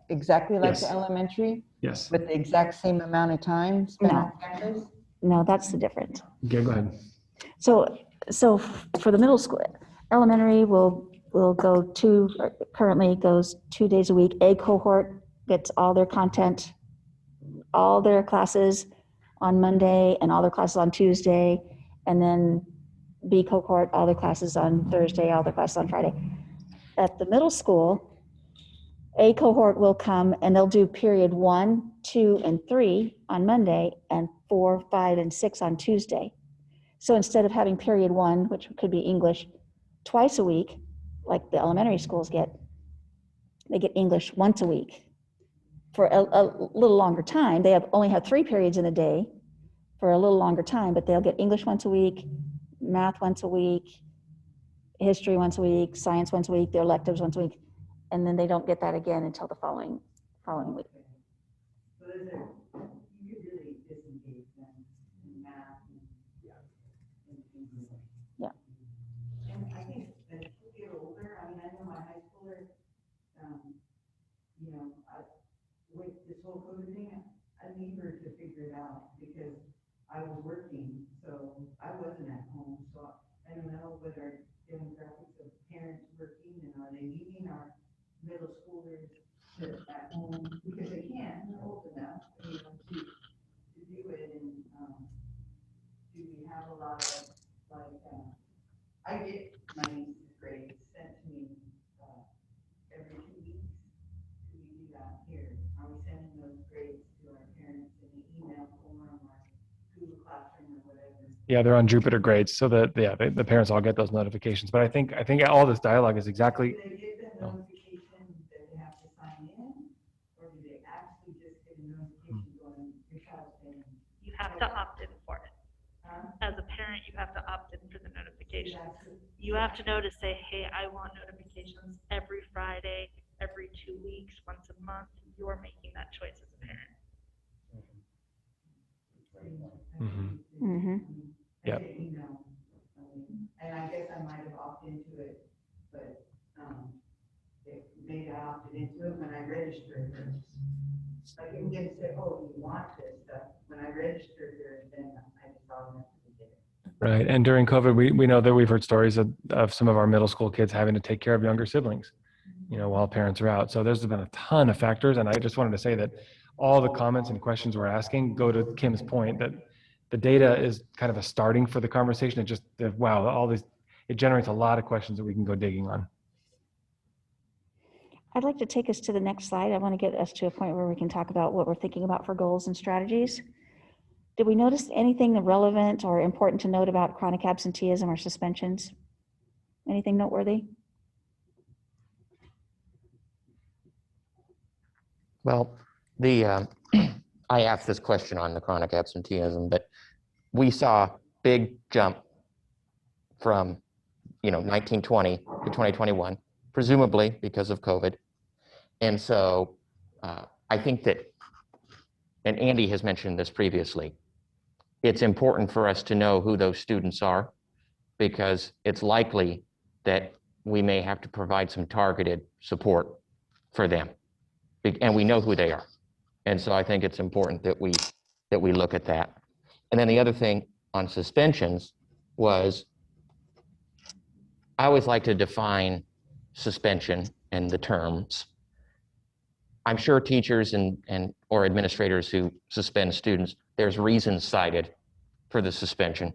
[SPEAKER 16] exactly like the
[SPEAKER 3] Yes.
[SPEAKER 16] elementary,
[SPEAKER 3] yes.
[SPEAKER 16] with the exact same amount of time spent
[SPEAKER 1] No.
[SPEAKER 16] on campus?
[SPEAKER 1] No, that's the difference.
[SPEAKER 3] Okay, go ahead.
[SPEAKER 1] So for the middle school, elementary will go currently goes 2 days a week. A cohort gets all their content, all their classes on Monday and all their classes on Tuesday. And then B cohort, all their classes on Thursday, all their classes on Friday. At the middle school, A cohort will come and they'll do period 1, 2, and 3 on Monday and 4, 5, and 6 on Tuesday. So instead of having period 1, which could be English, twice a week, like the elementary schools get, they get English once a week for a little longer time. They only have 3 periods in a day for a little longer time, but they'll get English once a week, math once a week, history once a week, science once a week, their electives once a week, and then they don't get that again until the following week.
[SPEAKER 14] So you could really disengage them in math and English.
[SPEAKER 1] Yeah.
[SPEAKER 14] And I think as you get older, I know my high schooler, with this whole COVID thing, I need her to figure it out because I was working, so I wasn't at home, so I don't know whether demographics of parents working and are they leaving our middle schoolers at home because they can, they're old enough, to do it. And do we have a lot of I get my niece's grades sent to me every 2 weeks. Do we do that here? Are we sending those grades to our parents in an email form or Google Classroom or whatever?
[SPEAKER 3] Yeah, they're on Jupiter grades, so the parents all get those notifications. But I think all this dialogue is exactly.
[SPEAKER 14] Do they get the notification that they have to sign in, or do they actually just get a notification going, your child's paying?
[SPEAKER 15] You have to opt in for it. As a parent, you have to opt in for the notifications. You have to know to say, hey, I want notifications every Friday, every 2 weeks, once a month. You're making that choice as a parent.
[SPEAKER 3] Mm-hmm. Yeah.
[SPEAKER 14] And I guess I might have opted into it, but maybe I opted into it when I registered her. Like you can say, oh, you want this stuff. When I registered her, then I just automatically did it.
[SPEAKER 3] Right. And during COVID, we know that we've heard stories of some of our middle school kids having to take care of younger siblings, while parents are out. So there's been a ton of factors. And I just wanted to say that all the comments and questions we're asking go to Kim's point that the data is kind of a starting for the conversation. It just, wow, it generates a lot of questions that we can go digging on.
[SPEAKER 1] I'd like to take us to the next slide. I want to get us to a point where we can talk about what we're thinking about for goals and strategies. Did we notice anything relevant or important to note about chronic absenteeism or suspensions? Anything noteworthy?
[SPEAKER 4] Well, I asked this question on the chronic absenteeism, but we saw big jump from 1920 to 2021, presumably because of COVID. And so I think that, and Andy has mentioned this previously, it's important for us to know who those students are, because it's likely that we may have to provide some targeted support for them. And we know who they are. And so I think it's important that we look at that. And then the other thing on suspensions was, I always like to define suspension and the terms. I'm sure teachers or administrators who suspend students, there's reasons cited for the suspension.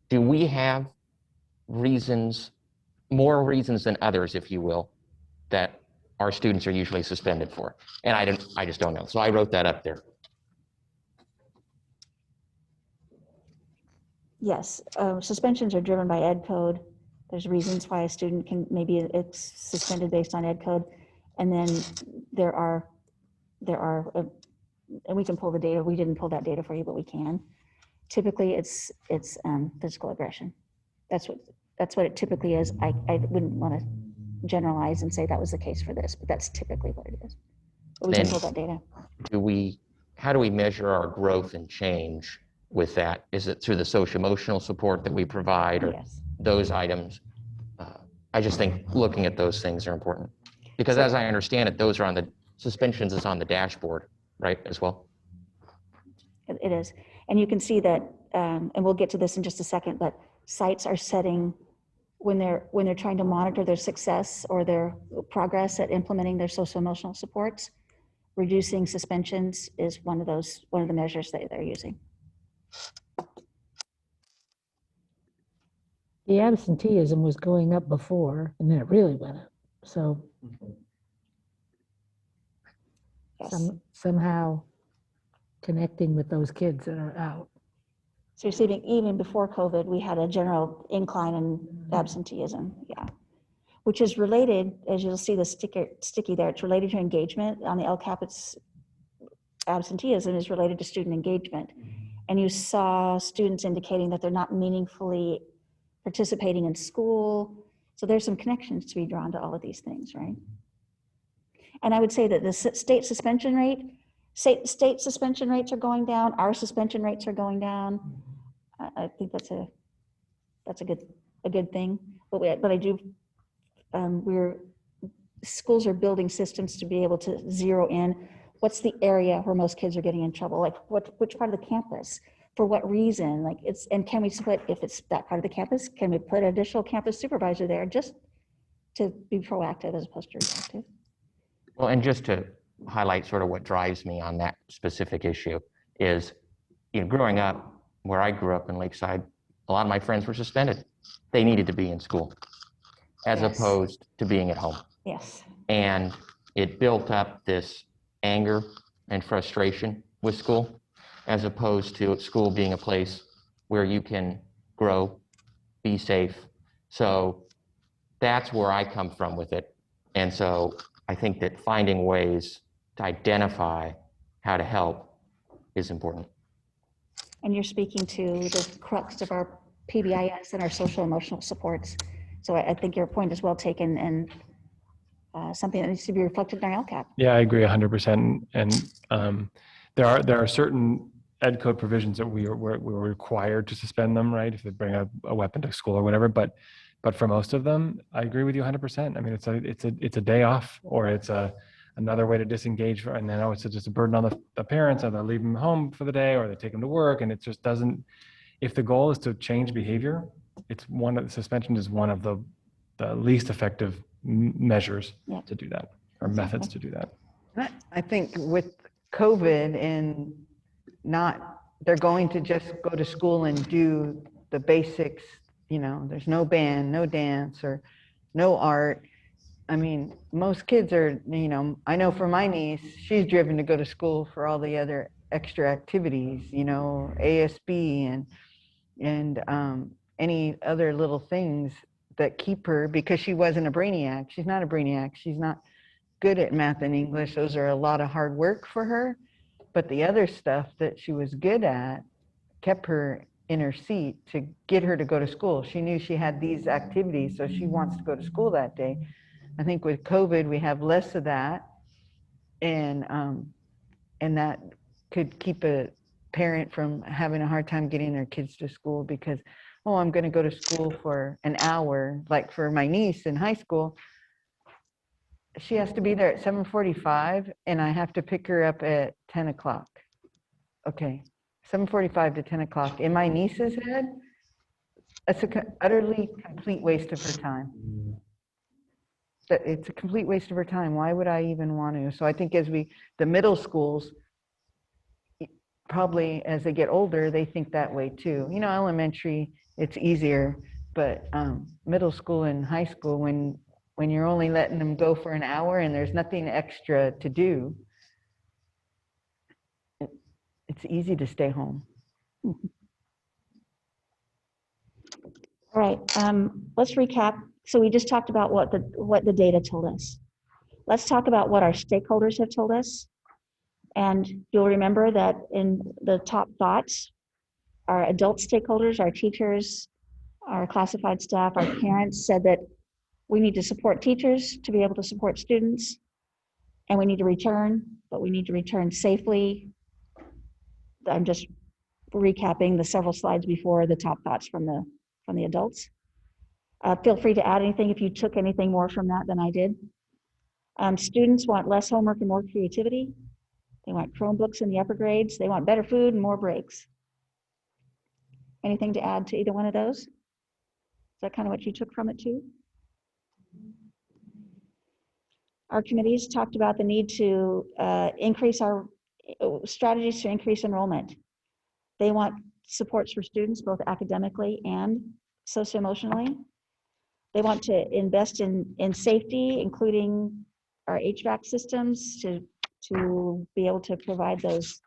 [SPEAKER 4] Do we have reasons, more reasons than others, if you will, that our students are usually suspended for? And I just don't know. So I wrote that up there.
[SPEAKER 1] Yes, suspensions are driven by ed code. There's reasons why a student it's suspended based on ed code. And then there are there are, and we can pull the data. We didn't pull that data for you, but we can. Typically, it's physical aggression. That's what it typically is. I wouldn't want to generalize and say that was the case for this, but that's typically what it is. But we can pull that data.
[SPEAKER 4] How do we measure our growth and change with that? Is it through the social emotional support that we provide, or those items? I just think looking at those things are important, because as I understand it, those are on the suspensions is on the dashboard, right, as well?
[SPEAKER 1] It is. And you can see that, and we'll get to this in just a second, but sites are setting, when they're trying to monitor their success or their progress at implementing their social emotional supports, reducing suspensions is one of the measures that they're using.
[SPEAKER 17] The absenteeism was going up before, and then it really went up. So somehow connecting with those kids that are out.
[SPEAKER 1] So you're seeing even before COVID, we had a general incline in absenteeism, which is related, as you'll see the sticky there, it's related to engagement. On the LCAP, it's absenteeism is related to student engagement. And you saw students indicating that they're not meaningfully participating in school. So there's some connections to be drawn to all of these things, right? And I would say that the state suspension rates are going down. Our suspension rates are going down. I think that's a good thing. But I do, schools are building systems to be able to zero in what's the area where most kids are getting in trouble, like which part of the campus, for what reason, and can we split, if it's that part of the campus, can we put an additional campus supervisor there just to be proactive as opposed to reactive?
[SPEAKER 4] Well, and just to highlight sort of what drives me on that specific issue is, growing up, where I grew up in Lakeside, a lot of my friends were suspended. They needed to be in school as opposed to being at home.
[SPEAKER 1] Yes.
[SPEAKER 4] And it built up this anger and frustration with school, as opposed to school being a place where you can grow, be safe. So that's where I come from with it. And so I think that finding ways to identify how to help is important.
[SPEAKER 1] And you're speaking to the crux of our PBIS and our social emotional supports. So I think your point is well taken, and something that needs to be reflected in our LCAP.
[SPEAKER 3] Yeah, I agree 100%. And there are certain ed code provisions that we're required to suspend them, right? If they bring a weapon to school or whatever. But for most of them, I agree with you 100%. I mean, it's a day off, or it's another way to disengage, and then it's just a burden on the parents, or they leave them home for the day, or they take them to work, and it just doesn't. If the goal is to change behavior, suspension is one of the least effective measures to do that, or methods to do that.
[SPEAKER 16] I think with COVID and they're going to just go to school and do the basics, there's no band, no dance, or no art. I mean, most kids are, I know for my niece, she's driven to go to school for all the other extra activities, ASB and any other little things that keep her, because she wasn't a brainiac. She's not a brainiac. She's not good at math and English. Those are a lot of hard work for her. But the other stuff that she was good at kept her in her seat to get her to go to school. She knew she had these activities, so she wants to go to school that day. I think with COVID, we have less of that, and that could keep a parent from having a hard time getting their kids to school because, oh, I'm going to go to school for an hour. Like for my niece in high school, she has to be there at 7:45, and I have to pick her up at 10 o'clock. Okay, 7:45 to 10 o'clock. In my niece's head, it's an utterly complete waste of her time. It's a complete waste of her time. Why would I even want to? So I think the middle schools, probably as they get older, they think that way too. Elementary, it's easier, but middle school and high school, when you're only letting them go for an hour and there's nothing extra to do, it's easy to stay home.
[SPEAKER 1] All right, let's recap. So we just talked about what the data told us. Let's talk about what our stakeholders have told us. And you'll remember that in the top thoughts, our adult stakeholders, our teachers, our classified staff, our parents said that we need to support teachers to be able to support students, and we need to return, but we need to return safely. I'm just recapping the several slides before the top thoughts from the adults. Feel free to add anything if you took anything more from that than I did. Students want less homework and more creativity. They want Chromebooks in the upper grades. They want better food and more breaks. Anything to add to either one of those? Is that kind of what you took from it too? Our committees talked about the need to increase our strategies to increase enrollment. They want supports for students, both academically and socio-emotionally. They want to invest in safety, including our HVAC systems, to be able to provide those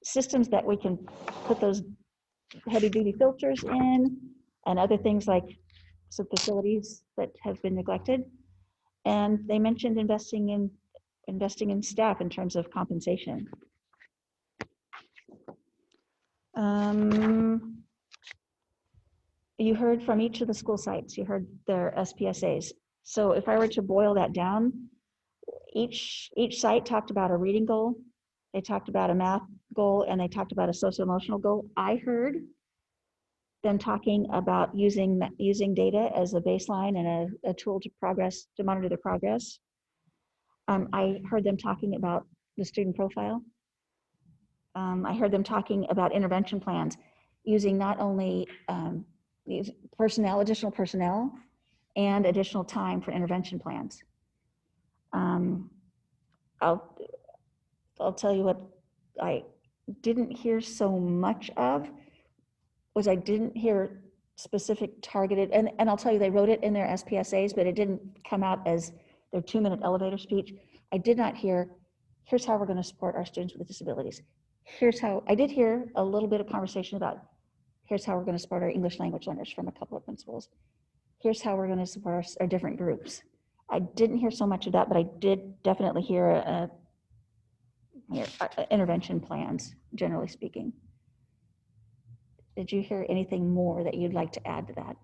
[SPEAKER 1] systems that we can put those heavy duty filters in, and other things like some facilities that have been neglected. And they mentioned investing in staff in terms of compensation. You heard from each of the school sites, you heard their SPSAs. So if I were to boil that down, each site talked about a reading goal, they talked about a math goal, and they talked about a socio-emotional goal. I heard them talking about using data as a baseline and a tool to monitor their progress. I heard them talking about the student profile. I heard them talking about intervention plans, using not only additional personnel, and additional time for intervention plans. I'll tell you what I didn't hear so much of was I didn't hear specific targeted, and I'll tell you, they wrote it in their SPSAs, but it didn't come out as their 2-minute elevator speech. I did not hear, here's how we're going to support our students with disabilities. Here's how, I did hear a little bit of conversation about, here's how we're going to support our English language learners from a couple of principals. Here's how we're going to support our different groups. I didn't hear so much of that, but I did definitely hear intervention plans, generally speaking. Did you hear anything more that you'd like to add to that?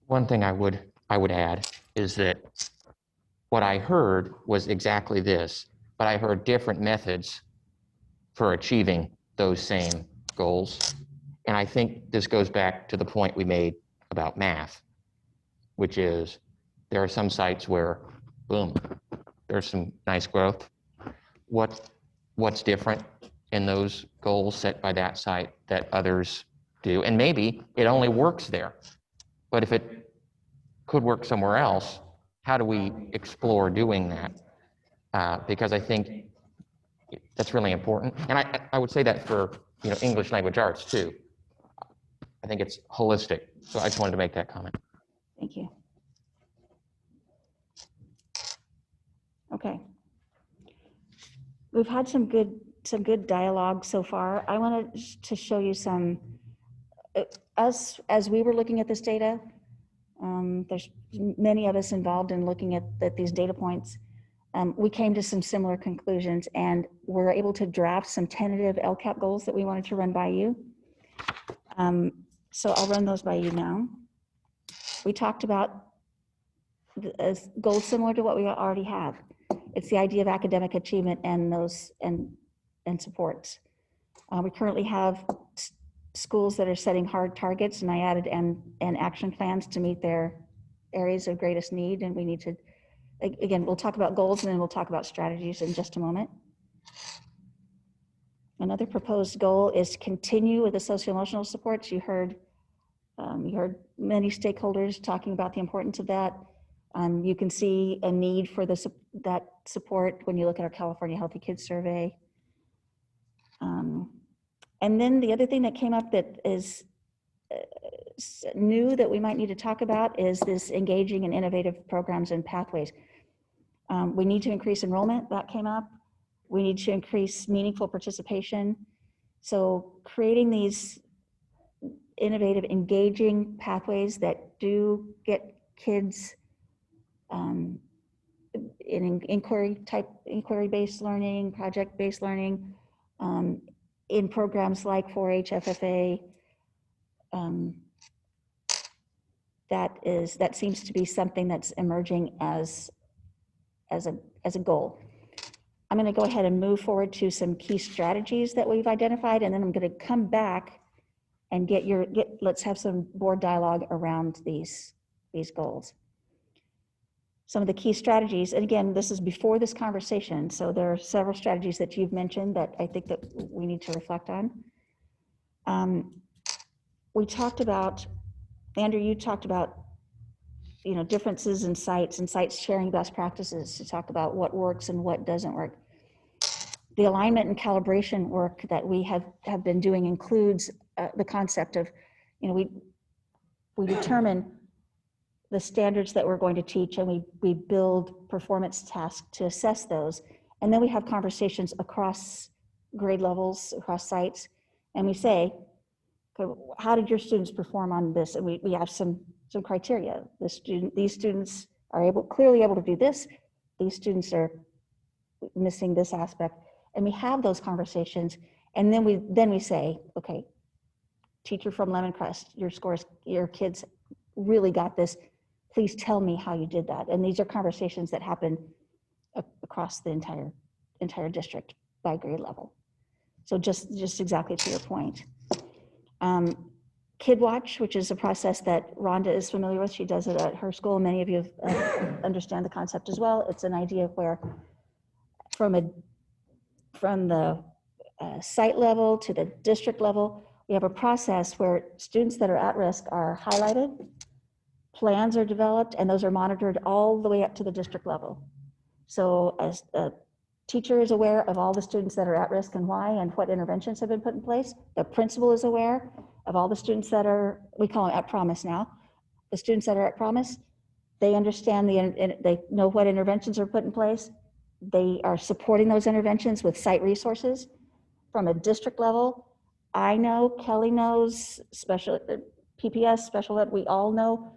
[SPEAKER 4] One thing I would add is that what I heard was exactly this, but I heard different methods for achieving those same goals. And I think this goes back to the point we made about math, which is there are some sites where, boom, there's some nice growth. What's different in those goals set by that site that others do? And maybe it only works there. But if it could work somewhere else, how do we explore doing that? Because I think that's really important. And I would say that for English language arts too. I think it's holistic. So I just wanted to make that comment.
[SPEAKER 1] Thank you. Okay. We've had some good dialogue so far. I wanted to show you some, as we were looking at this data, there's many of us involved in looking at these data points. We came to some similar conclusions, and we're able to draft some tentative LCAP goals that we wanted to run by you. So I'll run those by you now. We talked about goals similar to what we already have. It's the idea of academic achievement and those and supports. We currently have schools that are setting hard targets, and I added and action plans to meet their areas of greatest need. And we need to, again, we'll talk about goals and then we'll talk about strategies in just a moment. Another proposed goal is to continue with the socio-emotional supports. You heard many stakeholders talking about the importance of that. You can see a need for that support when you look at our California Healthy Kids Survey. And then the other thing that came up that is new that we might need to talk about is this engaging in innovative programs and pathways. We need to increase enrollment, that came up. We need to increase meaningful participation. So creating these innovative, engaging pathways that do get kids in inquiry-based learning, project-based learning, in programs like 4-H, FFA. That seems to be something that's emerging as a goal. I'm going to go ahead and move forward to some key strategies that we've identified, and then I'm going to come back and let's have some board dialogue around these goals. Some of the key strategies, and again, this is before this conversation, so there are several strategies that you've mentioned that I think that we need to reflect on. We talked about, Andrew, you talked about, differences in sites and sites sharing best practices to talk about what works and what doesn't work. The alignment and calibration work that we have been doing includes the concept of, we determine the standards that we're going to teach, and we build performance tasks to assess those. And then we have conversations across grade levels, across sites, and we say, okay, how did your students perform on this? And we have some criteria. These students are clearly able to do this. These students are missing this aspect. And we have those conversations, and then we say, okay, teacher from Lemoncrest, your kids really got this. Please tell me how you did that. And these are conversations that happen across the entire district by grade level. So just exactly to your point. Kid Watch, which is a process that Rhonda is familiar with. She does it at her school. Many of you understand the concept as well. It's an idea where from the site level to the district level, we have a process where students that are at risk are highlighted, plans are developed, and those are monitored all the way up to the district level. So as a teacher is aware of all the students that are at risk and why and what interventions have been put in place. The principal is aware of all the students that are, we call them at promise now. The students that are at promise, they understand they know what interventions are put in place. They are supporting those interventions with site resources. From a district level, I know, Kelly knows, PPS, special ed, we all know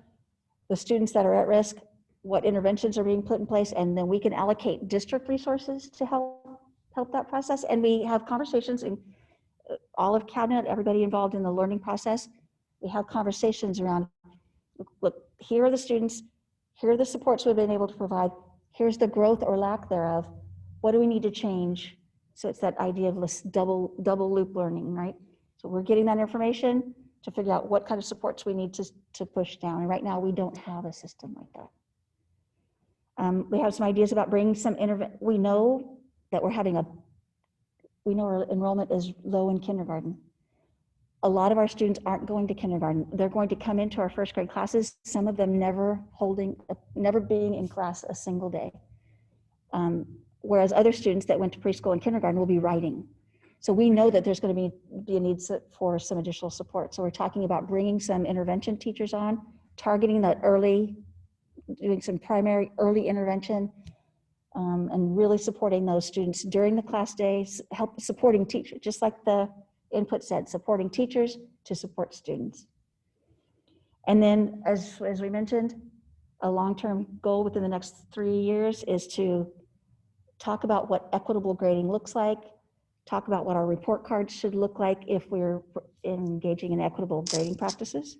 [SPEAKER 1] the students that are at risk, what interventions are being put in place, and then we can allocate district resources to help that process. And we have conversations in all of cabinet, everybody involved in the learning process. We have conversations around, look, here are the students, here are the supports we've been able to provide, here's the growth or lack thereof, what do we need to change? So it's that idea of this double loop learning, right? So we're getting that information to figure out what kind of supports we need to push down. And right now we don't have a system like that. We have some ideas about bringing some we know that we know our enrollment is low in kindergarten. A lot of our students aren't going to kindergarten. They're going to come into our first grade classes, some of them never being in class a single day. Whereas other students that went to preschool and kindergarten will be writing. So we know that there's going to be a need for some additional support. So we're talking about bringing some intervention teachers on, targeting that early, doing some primary early intervention, and really supporting those students during the class days, supporting teachers, just like the input said, supporting teachers to support students. And then, as we mentioned, a long-term goal within the next 3 years is to talk about what equitable grading looks like, talk about what our report cards should look like if we're engaging in equitable grading practices.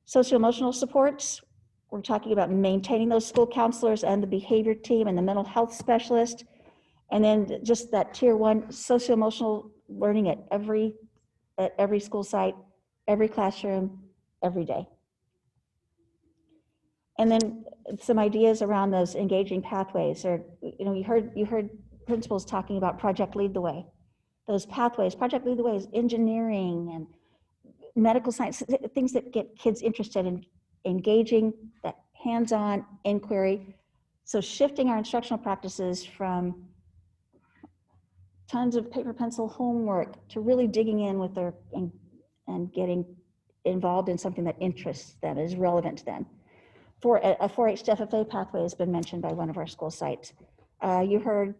[SPEAKER 1] Socio-emotional supports, we're talking about maintaining those school counselors and the behavior team and the mental health specialist. And then just that tier 1 socio-emotional learning at every school site, every classroom, every day. And then some ideas around those engaging pathways, or you heard principals talking about Project Lead the Way. Those pathways, Project Lead the Way is engineering and medical science, things that get kids interested in engaging that hands-on inquiry. So shifting our instructional practices from tons of paper pencil homework to really digging in with their and getting involved in something that interests them, is relevant to them. For a 4-H to FFA pathway has been mentioned by one of our school sites. You heard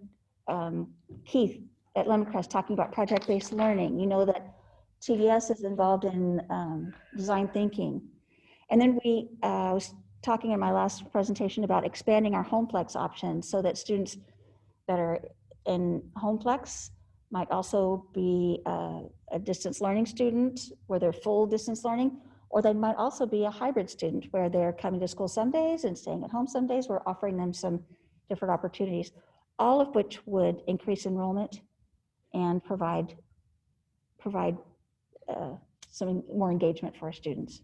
[SPEAKER 1] Keith at Lemoncrest talking about project-based learning. You know that TDS is involved in design thinking. And then I was talking in my last presentation about expanding our HomePlex options so that students that are in HomePlex might also be a distance learning student where they're full distance learning, or they might also be a hybrid student where they're coming to school some days and staying at home some days. We're offering them some different opportunities, all of which would increase enrollment and provide some more engagement for our students.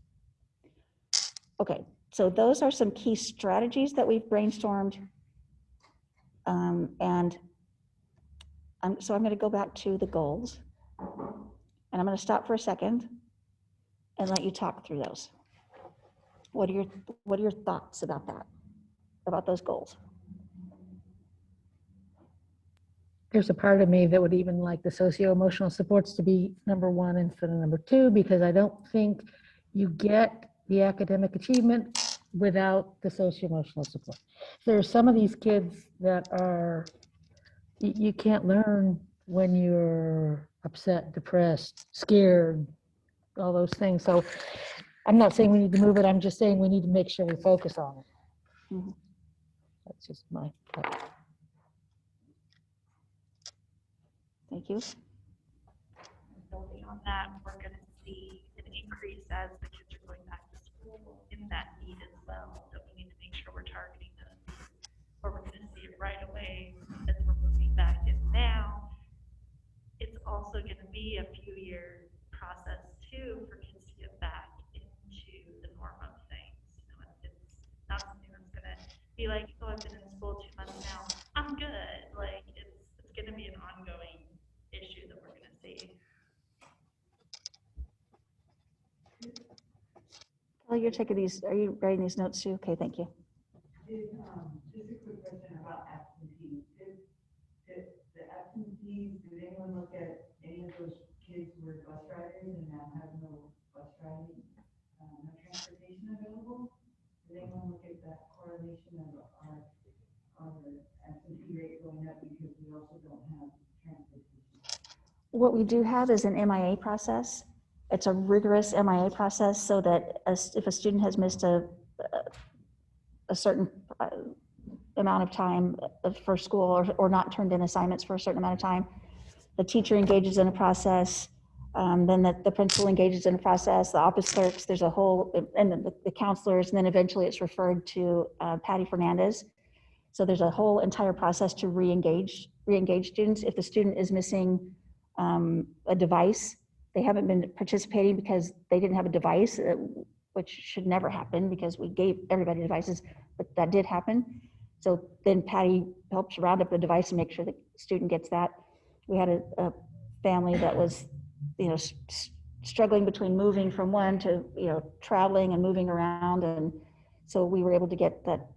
[SPEAKER 1] Okay, so those are some key strategies that we've brainstormed. So I'm going to go back to the goals, and I'm going to stop for a second and let you talk through those. What are your thoughts about that, about those goals?
[SPEAKER 17] There's a part of me that would even like the socio-emotional supports to be number 1 instead of number 2, because I don't think you get the academic achievement without the socio-emotional support. There are some of these kids that are, you can't learn when you're upset, depressed, scared, all those things. So I'm not saying we need to move it. I'm just saying we need to make sure we focus on it.
[SPEAKER 1] Mm-hmm.
[SPEAKER 17] That's just my thought.
[SPEAKER 1] Thank you.
[SPEAKER 15] Building on that, we're going to see an increase as the kids are going back to school in that need as well. So we need to make sure we're targeting those, or we're going to see it right away as we're moving back in now. It's also going to be a few year process too for kids to get back into the norm of things. You know, it's not something that's going to be like, oh, I've been in school 2 months now, I'm good. Like it's going to be an ongoing issue that we're going to see.
[SPEAKER 1] Kelly, you're taking these, are you writing these notes too? Okay, thank you.
[SPEAKER 14] Just a quick question about absentees. The absentees, did anyone look at any of those kids who were bus riders and now have no bus riding, no transportation available? Did anyone look at that correlation of our absentee rate going up because we also don't have transportation?
[SPEAKER 1] What we do have is an MIA process. It's a rigorous MIA process so that if a student has missed a certain amount of time for school or not turned in assignments for a certain amount of time, the teacher engages in a process, then the principal engages in a process, the office clerks, there's a whole, and the counselors, and then eventually it's referred to Patty Fernandez. So there's a whole entire process to re-engage students. If the student is missing a device, they haven't been participating because they didn't have a device, which should never happen because we gave everybody devices, but that did happen. So then Patty helps round up the device and make sure the student gets that. We had a family that was, struggling between moving from one to, traveling and moving around. And so we were able to get that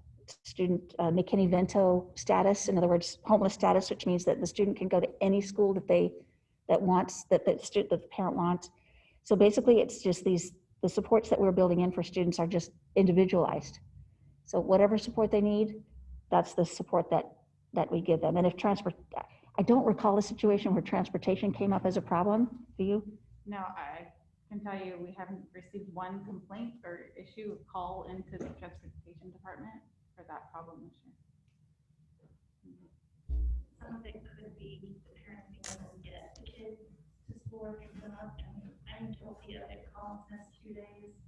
[SPEAKER 1] student McKinney-Vento status, in other words, homeless status, which means that the student can go to any school that the parent wants. So basically it's just the supports that we're building in for students are just individualized. So whatever support they need, that's the support that we give them. And if I don't recall a situation where transportation came up as a problem. Do you?
[SPEAKER 2] No, I can tell you we haven't received one complaint or issue call into the transportation department for that problem this year.
[SPEAKER 15] Some of it could be the parents being able to get the kids to school or pick them up. I mean, I'm guilty of it calling us 2 days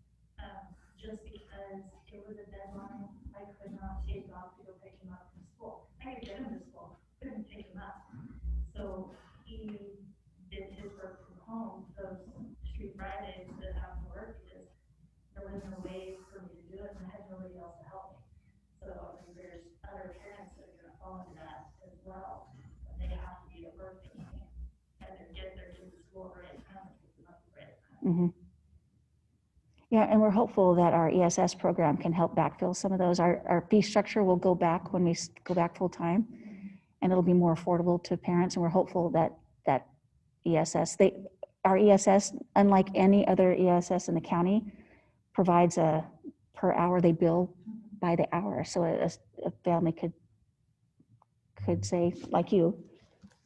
[SPEAKER 15] just because it was a deadline. I could not take off to go pick him up from school. I could get him to school, couldn't pick him up. So he did his work from home those 2 Fridays that I have to work because there was no way for me to do it and I had nobody else to help me. So I mean, there's other parents that are going to fall into that as well. They have to be at work, they can't either get their kids to school right at time or pick them up right at time.
[SPEAKER 1] Mm-hmm. Yeah, and we're hopeful that our ESS program can help backfill some of those. Our fee structure will go back when we go back full time, and it'll be more affordable to parents. And we're hopeful that our ESS, unlike any other ESS in the county, provides a per hour. They bill by the hour, so a family could say, like you,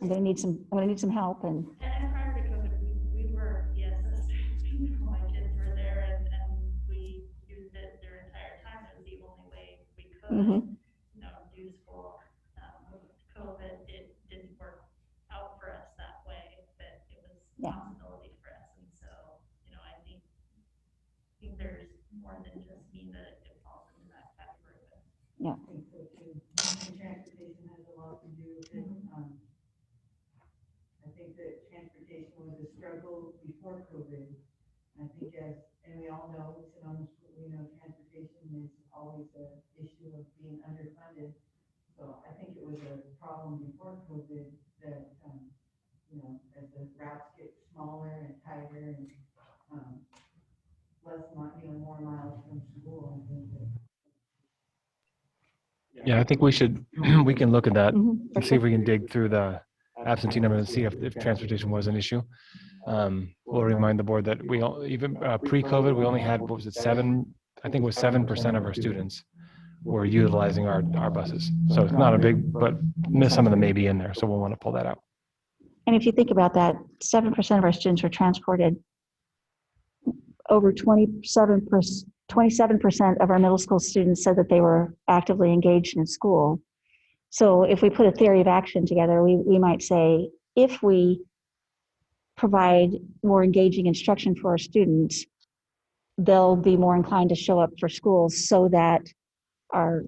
[SPEAKER 1] I'm going to need some help. And
[SPEAKER 15] prior to COVID, we were ESS
[SPEAKER 1] Mhm.
[SPEAKER 15] Do school. With COVID, it didn't work out for us that way, but it was a
[SPEAKER 1] Yeah.
[SPEAKER 15] possibility for us. And so, I think there's more than just me that it falls into that category.
[SPEAKER 1] Yeah.
[SPEAKER 14] I think so too. And transportation has a lot to do with it. I think that transportation was a struggle before COVID. I think and we all know, we sit on the school, transportation is always an issue of being underfunded. So I think it was a problem before COVID that, as the routes get smaller and tighter and, more miles from school, I think that.
[SPEAKER 3] Yeah, I think we should, we can look at that
[SPEAKER 1] Mhm, for
[SPEAKER 3] and see if
[SPEAKER 1] sure.
[SPEAKER 3] we can dig through the absentee number and see if transportation was an issue. We'll remind the board that we all, even pre-COVID, we only had, what was it, I think it was 7% of our students were utilizing our buses. So it's not a big, but some of them may be in there, so we'll want to pull that out.
[SPEAKER 1] And if you think about that, 7% of our students were transported. Over 27% of our middle school students said that they were actively engaged in school. So if we put a theory of action together, we might say, if we provide more engaging instruction for our students, they'll be more inclined to show up for school so that our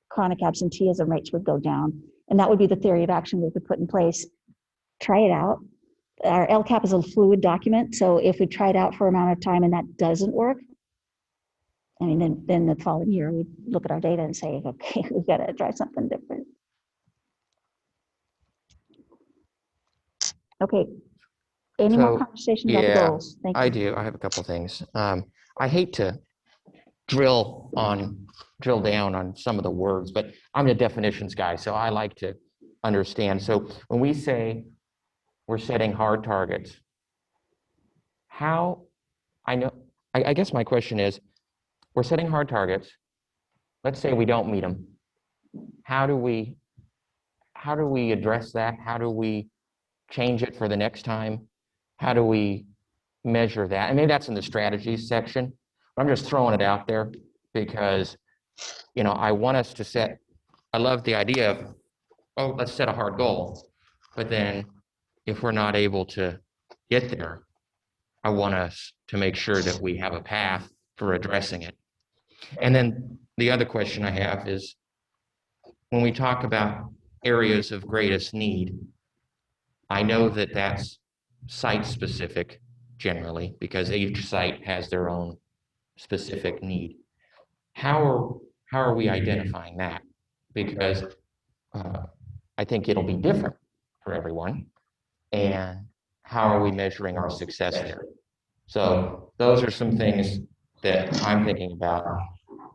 [SPEAKER 1] chronic absenteeism rates would go down. And that would be the theory of action we could put in place. Try it out. Our LCAP is a fluid document, so if we try it out for an amount of time and that doesn't work, I mean, then the following year, we look at our data and say, okay, we've got to try something different. Okay, any more conversation about the goals? Thank you.
[SPEAKER 4] I do. I have a couple things. I hate to drill down on some of the words, but I'm a definitions guy, so I like to understand. So when we say we're setting hard targets, I guess my question is, we're setting hard targets. Let's say we don't meet them. How do we address that? How do we change it for the next time? How do we measure that? And maybe that's in the strategies section. But I'm just throwing it out there because, I want us to set, I love the idea of, oh, let's set a hard goal. But then if we're not able to get there, I want us to make sure that we have a path for addressing it. And then the other question I have is, when we talk about areas of greatest need, I know that that's site-specific generally, because each site has their own specific need. How are we identifying that? Because I think it'll be different for everyone. And how are we measuring our success there? So those are some things that I'm thinking about.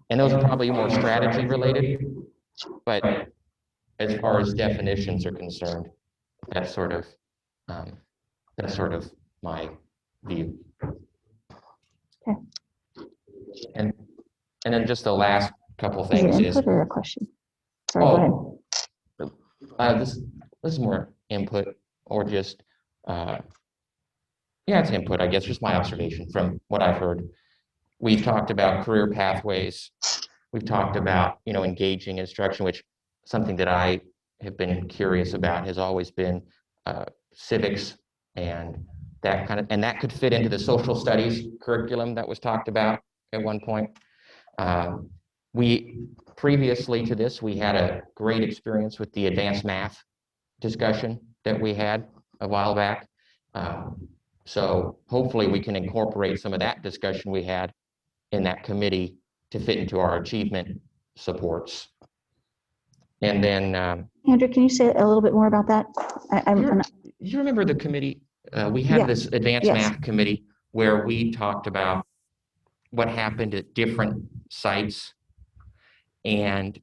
[SPEAKER 4] And those are probably more strategy related, but as far as definitions are concerned, that's sort of my view.
[SPEAKER 1] Okay.
[SPEAKER 4] And then just the last couple
[SPEAKER 1] Is
[SPEAKER 4] things
[SPEAKER 1] it
[SPEAKER 4] is,
[SPEAKER 1] input or a question? Sorry, go ahead.
[SPEAKER 4] this is more input or just, it's input, I guess, just my observation from what I've heard. We've talked about career pathways. We've talked about, engaging instruction, which something that I have been curious about has always been civics and that and that could fit into the social studies curriculum that was talked about at one point. Previously to this, we had a great experience with the advanced math discussion that we had a while back. So hopefully we can incorporate some of that discussion we had in that committee to fit into our achievement supports. And then,
[SPEAKER 1] Andrew, can you say a little bit more about that?
[SPEAKER 4] you remember the committee? We had this advanced math committee where we talked about what happened at different sites. And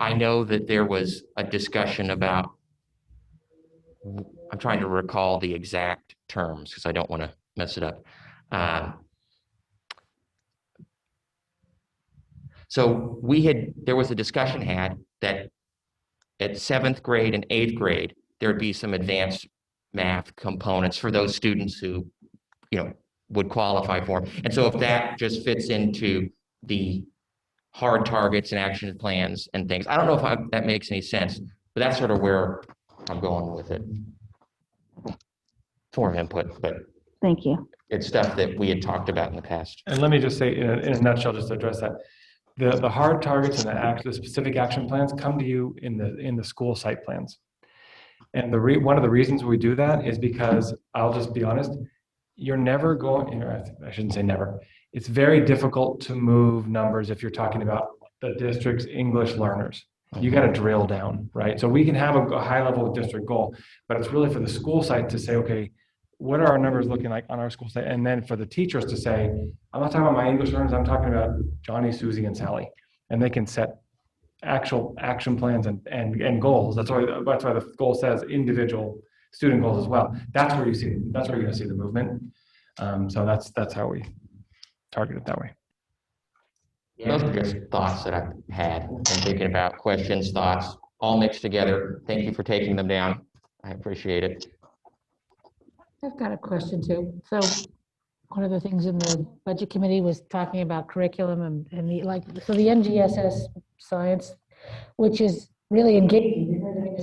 [SPEAKER 4] I know that there was a discussion about, I'm trying to recall the exact terms because I don't want to mess it up. So there was a discussion had that at 7th grade and 8th grade, there'd be some advanced math components for those students who, would qualify for. And so if that just fits into the hard targets and action plans and things. I don't know if that makes any sense, but that's sort of where I'm going with it. Form of input, but
[SPEAKER 1] Thank you.
[SPEAKER 4] it's stuff that we had talked about in the past.
[SPEAKER 3] And let me just say, in a nutshell, just to address that, the hard targets and the specific action plans come to you in the school site plans. And one of the reasons we do that is because, I'll just be honest, you're never going, I shouldn't say never, it's very difficult to move numbers if you're talking about the district's English learners. You got to drill down, right? So we can have a high level district goal, but it's really for the school site to say, okay, what are our numbers looking like on our school site? And then for the teachers to say, I'm not talking about my English learners, I'm talking about Johnny, Susie, and Sally. And they can set actual action plans and goals. That's why the goal says individual student goals as well. That's where you're going to see the movement. So that's how we target it that way.
[SPEAKER 4] Those are just thoughts that I've had and thinking about, questions, thoughts, all mixed together. Thank you for taking them down. I appreciate it.
[SPEAKER 17] I've got a question too. So one of the things in the budget committee was talking about curriculum and the so the NGSS science, which is really engaging. I mean,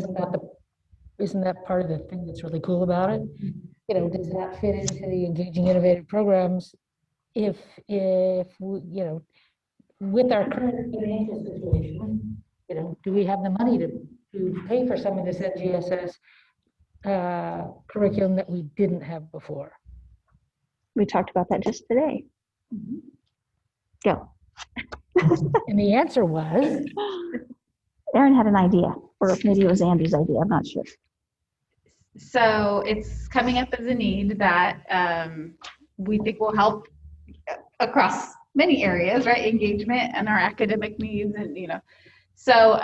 [SPEAKER 17] isn't that part of the thing that's really cool about it? You know, does that fit into the engaging innovative programs? If we, with our current financial situation, do we have the money to pay for some of this NGSS curriculum that we didn't have before?
[SPEAKER 1] We talked about that just today. Go.
[SPEAKER 17] And the answer was?
[SPEAKER 1] Erin had an idea, or maybe it was Andy's idea, I'm not sure.
[SPEAKER 2] So it's coming up as a need that we think will help across many areas, right? Engagement and our academic needs, and so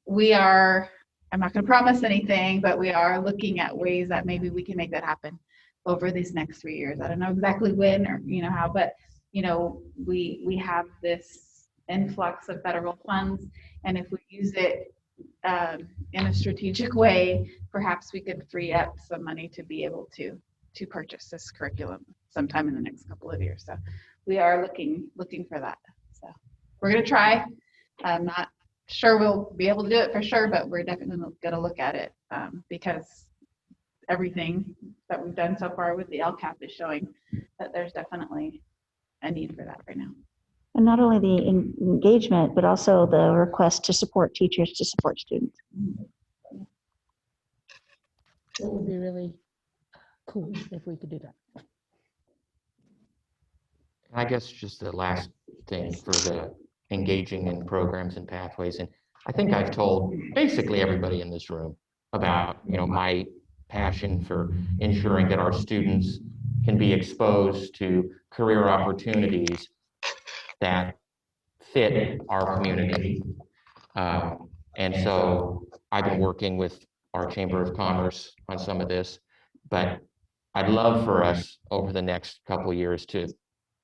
[SPEAKER 2] we are. I'm not going to promise anything, but we are looking at ways that maybe we can make that happen over these next 3 years. I don't know exactly when or how, but we have this influx of federal funds, and if we use it in a strategic way, perhaps we could free up some money to be able to purchase this curriculum sometime in the next couple of years. So we are looking for that. So we're going to try. I'm not sure we'll be able to do it for sure, but we're definitely going to look at it because everything that we've done so far with the LCAP is showing that there's definitely a need for that right now.
[SPEAKER 1] And not only the engagement, but also the request to support teachers to support students.
[SPEAKER 17] It would be really cool if we could do that.
[SPEAKER 4] I guess just the last thing for the engaging in programs and pathways. And I think I've told basically everybody in this room about, my passion for ensuring that our students can be exposed to career opportunities that fit our community. And so I've been working with our Chamber of Commerce on some of this, but I'd love for us over the next couple of years to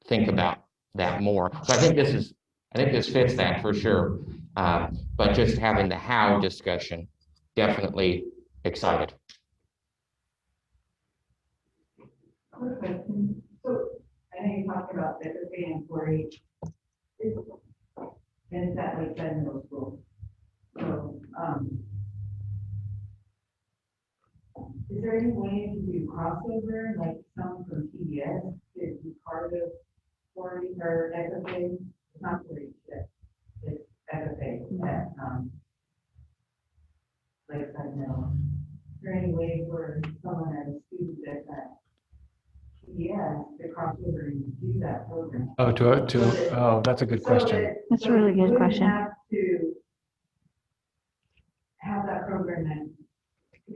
[SPEAKER 4] think about that more. So I think this fits that for sure. But just having the how discussion, definitely excited.
[SPEAKER 14] Quick question. So I know you talked about the FFA and 4-H. And it's at Lakeside Middle School. So is there any way to do crossover, like some from TDS to be part of 4-H or FFA? It's not 4-H yet. It's FFA at Lakeside Middle. Is there any way for someone as a student that's at TDS to cross over and do that program?
[SPEAKER 3] That's a good question.
[SPEAKER 1] That's a really good question.
[SPEAKER 14] Have to have that program and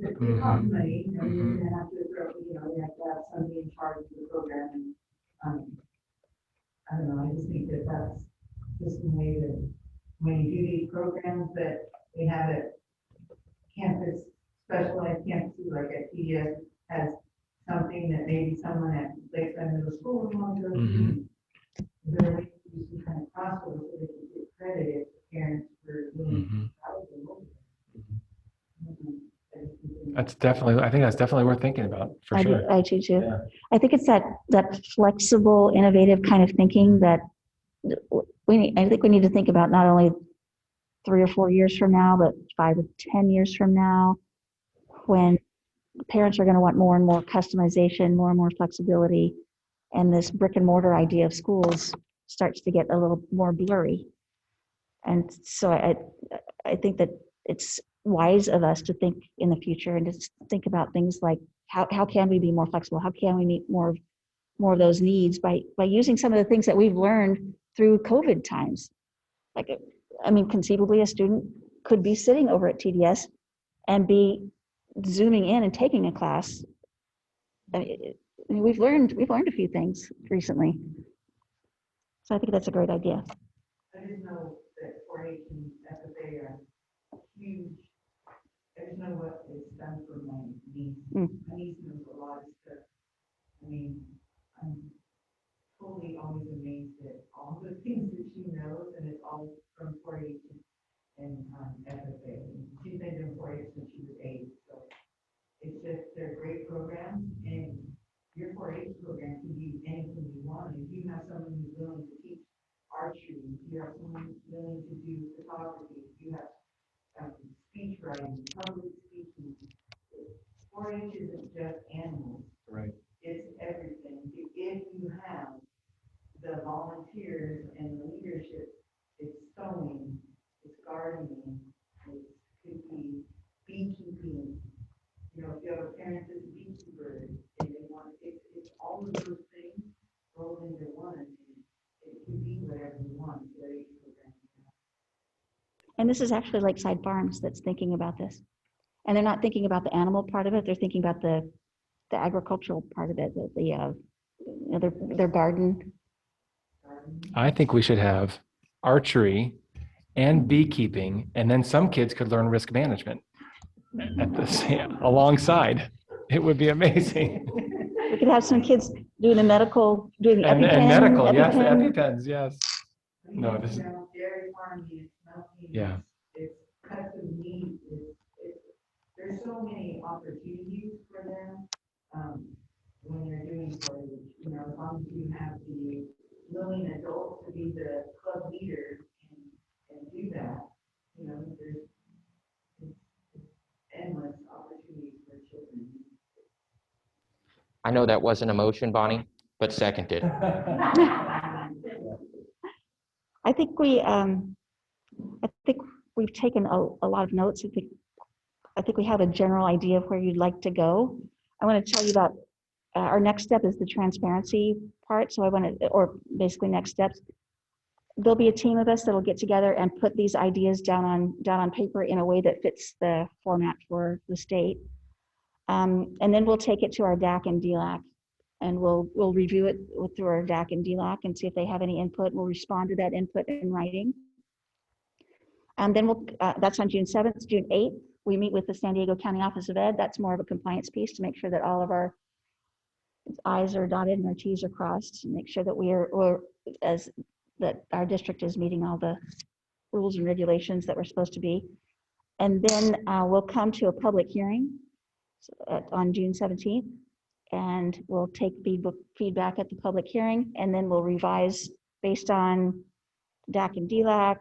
[SPEAKER 14] it costs money, you're gonna have to, you have to have somebody in charge of the program. And I don't know, I just think that that's just a way that when you do these programs that we have it campus, specialized campuses like at TDS has something that maybe someone at Lakeside Middle School would want to go to. There are ways to do some kind of crossover so they can get credited to parents for doing
[SPEAKER 3] I think that's definitely worth thinking about for sure.
[SPEAKER 1] I do too. Yeah. I think it's that flexible, innovative kind of thinking that I think we need to think about not only 3 or 4 years from now, but 5 or 10 years from now, when parents are going to want more and more customization, more and more flexibility, and this brick and mortar idea of schools starts to get a little more blurry. And so I think that it's wise of us to think in the future and to think about things like how can we be more flexible? How can we meet more of those needs by using some of the things that we've learned through COVID times? Like, I mean, conceivably a student could be sitting over at TDS and be zooming in and taking a class. I mean, we've learned a few things recently. So I think that's a great idea.
[SPEAKER 14] I just know that 4-H and FFA are huge. I just know what it's done for my niece. My niece knows a lot of stuff. I mean, I'm totally always amazed at all the things that she knows, and it's all from 4-H and FFA. She's been doing 4-H since she was 8, so it's just, they're great programs, and your 4-H program can be anything you want. If you have someone who's willing to teach archery, if you have someone willing to do photography, if you have speech writing, public speaking, 4-H isn't just animals.
[SPEAKER 3] Right.
[SPEAKER 14] It's everything. If you have the volunteers and the leadership, it's sewing, it's gardening, it could be beekeeping. You know, if you have a parent that's a beekeeper and they want, it's all of those things rolled into one, and it can be whatever you want.
[SPEAKER 1] And this is actually Lakeside Farms that's thinking about this. And they're not thinking about the animal part of it, they're thinking about the agricultural part of it, their garden.
[SPEAKER 3] I think we should have archery and beekeeping, and then some kids could learn risk management at the same, alongside. It would be amazing.
[SPEAKER 1] We could have some kids doing the medical, doing the
[SPEAKER 3] And
[SPEAKER 1] EpiPen.
[SPEAKER 3] medical, yes,
[SPEAKER 1] EpiPen.
[SPEAKER 3] EpiPens, yes. No, this is,
[SPEAKER 14] Dairy farming, smoking,
[SPEAKER 3] yeah.
[SPEAKER 14] it's custom meat, there's so many opportunities for them, when they're doing 4-H. You know, as long as you have the willing adult to be the club leader and do that, you know, there's endless opportunities for children.
[SPEAKER 4] I know that wasn't a motion, Bonnie, but seconded.
[SPEAKER 1] I think we've taken a lot of notes. I think we have a general idea of where you'd like to go. I want to tell you about our next step is the transparency part. So or basically next steps. There'll be a team of us that'll get together and put these ideas down on paper in a way that fits the format for the state. And then we'll take it to our DAC and DLAC, and we'll review it through our DAC and DLAC and see if they have any input. We'll respond to that input in writing. And then that's on June 7th, June 8th. We meet with the San Diego County Office of Ed. That's more of a compliance piece to make sure that all of our I's are dotted and our T's are crossed, and make sure that that our district is meeting all the rules and regulations that we're supposed to be. And then we'll come to a public hearing on June 17th, and we'll take feedback at the public hearing, and then we'll revise based on DAC and DLAC,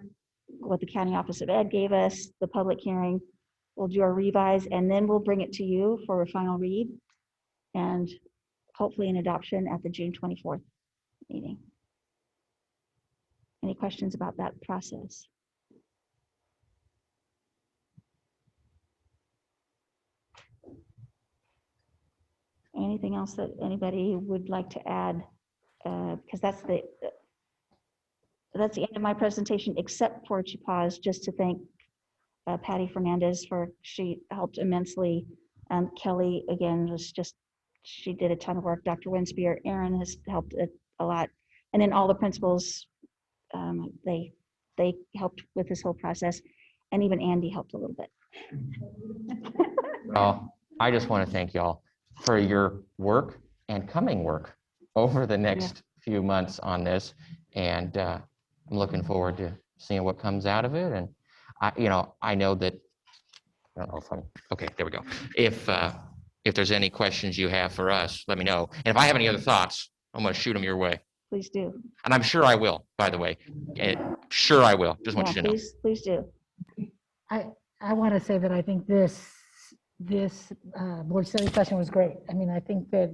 [SPEAKER 1] what the County Office of Ed gave us, the public hearing. We'll do our revise, and then we'll bring it to you for a final read and hopefully an adoption at the June 24th meeting. Any questions about that process? Anything else that anybody would like to add? Because that's the end of my presentation, except for to pause just to thank Patty Fernandez she helped immensely. Kelly, again, she did a ton of work. Dr. Winspear, Aaron has helped a lot. And then all the principals, they helped with this whole process. And even Andy helped a little bit.
[SPEAKER 4] Well, I just want to thank y'all for your work and coming work over the next few months on this. And I'm looking forward to seeing what comes out of it. And I know that, I don't know if I'm, okay, there we go. If there's any questions you have for us, let me know. And if I have any other thoughts, I'm going to shoot them your way.
[SPEAKER 1] please do.
[SPEAKER 4] And I'm sure I will, by the way. Sure I will. Just want
[SPEAKER 1] Yeah,
[SPEAKER 4] you to know.
[SPEAKER 1] please do.
[SPEAKER 17] I want to say that I think this board study session was great. I mean, I think that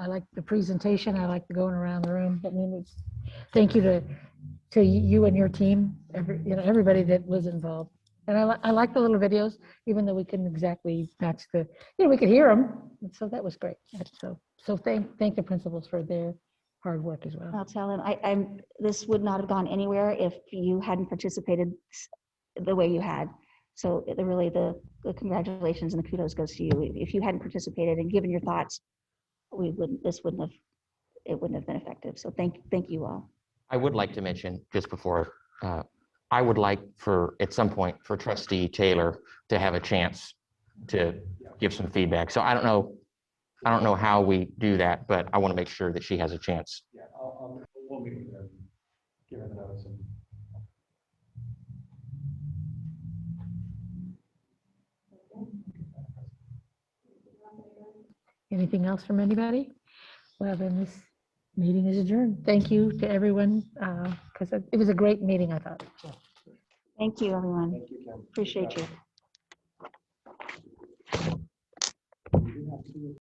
[SPEAKER 17] I like the presentation. I like the going around the room. I mean, thank you to you and your team, everybody that was involved. And I like the little videos, even though we couldn't exactly match we could hear them. And so that was great. So thank the principals for their hard work as well.
[SPEAKER 1] I'll tell him, this would not have gone anywhere if you hadn't participated the way you had. So the congratulations and the kudos goes to you. If you hadn't participated and given your thoughts, it wouldn't have been effective. So thank you all.
[SPEAKER 4] I would like to mention just before, I would like at some point for Trustee Taylor to have a chance to give some feedback. So I don't know how we do that, but I want to make sure that she has a chance.
[SPEAKER 3] Yeah, we'll meet with her and give her the notes and.
[SPEAKER 17] Anything else from anybody? Well, then this meeting is adjourned. Thank you to everyone, because it was a great meeting, I thought.
[SPEAKER 1] Thank you, everyone.
[SPEAKER 3] Thank you, Kim.
[SPEAKER 1] Appreciate you.
[SPEAKER 3] We do have two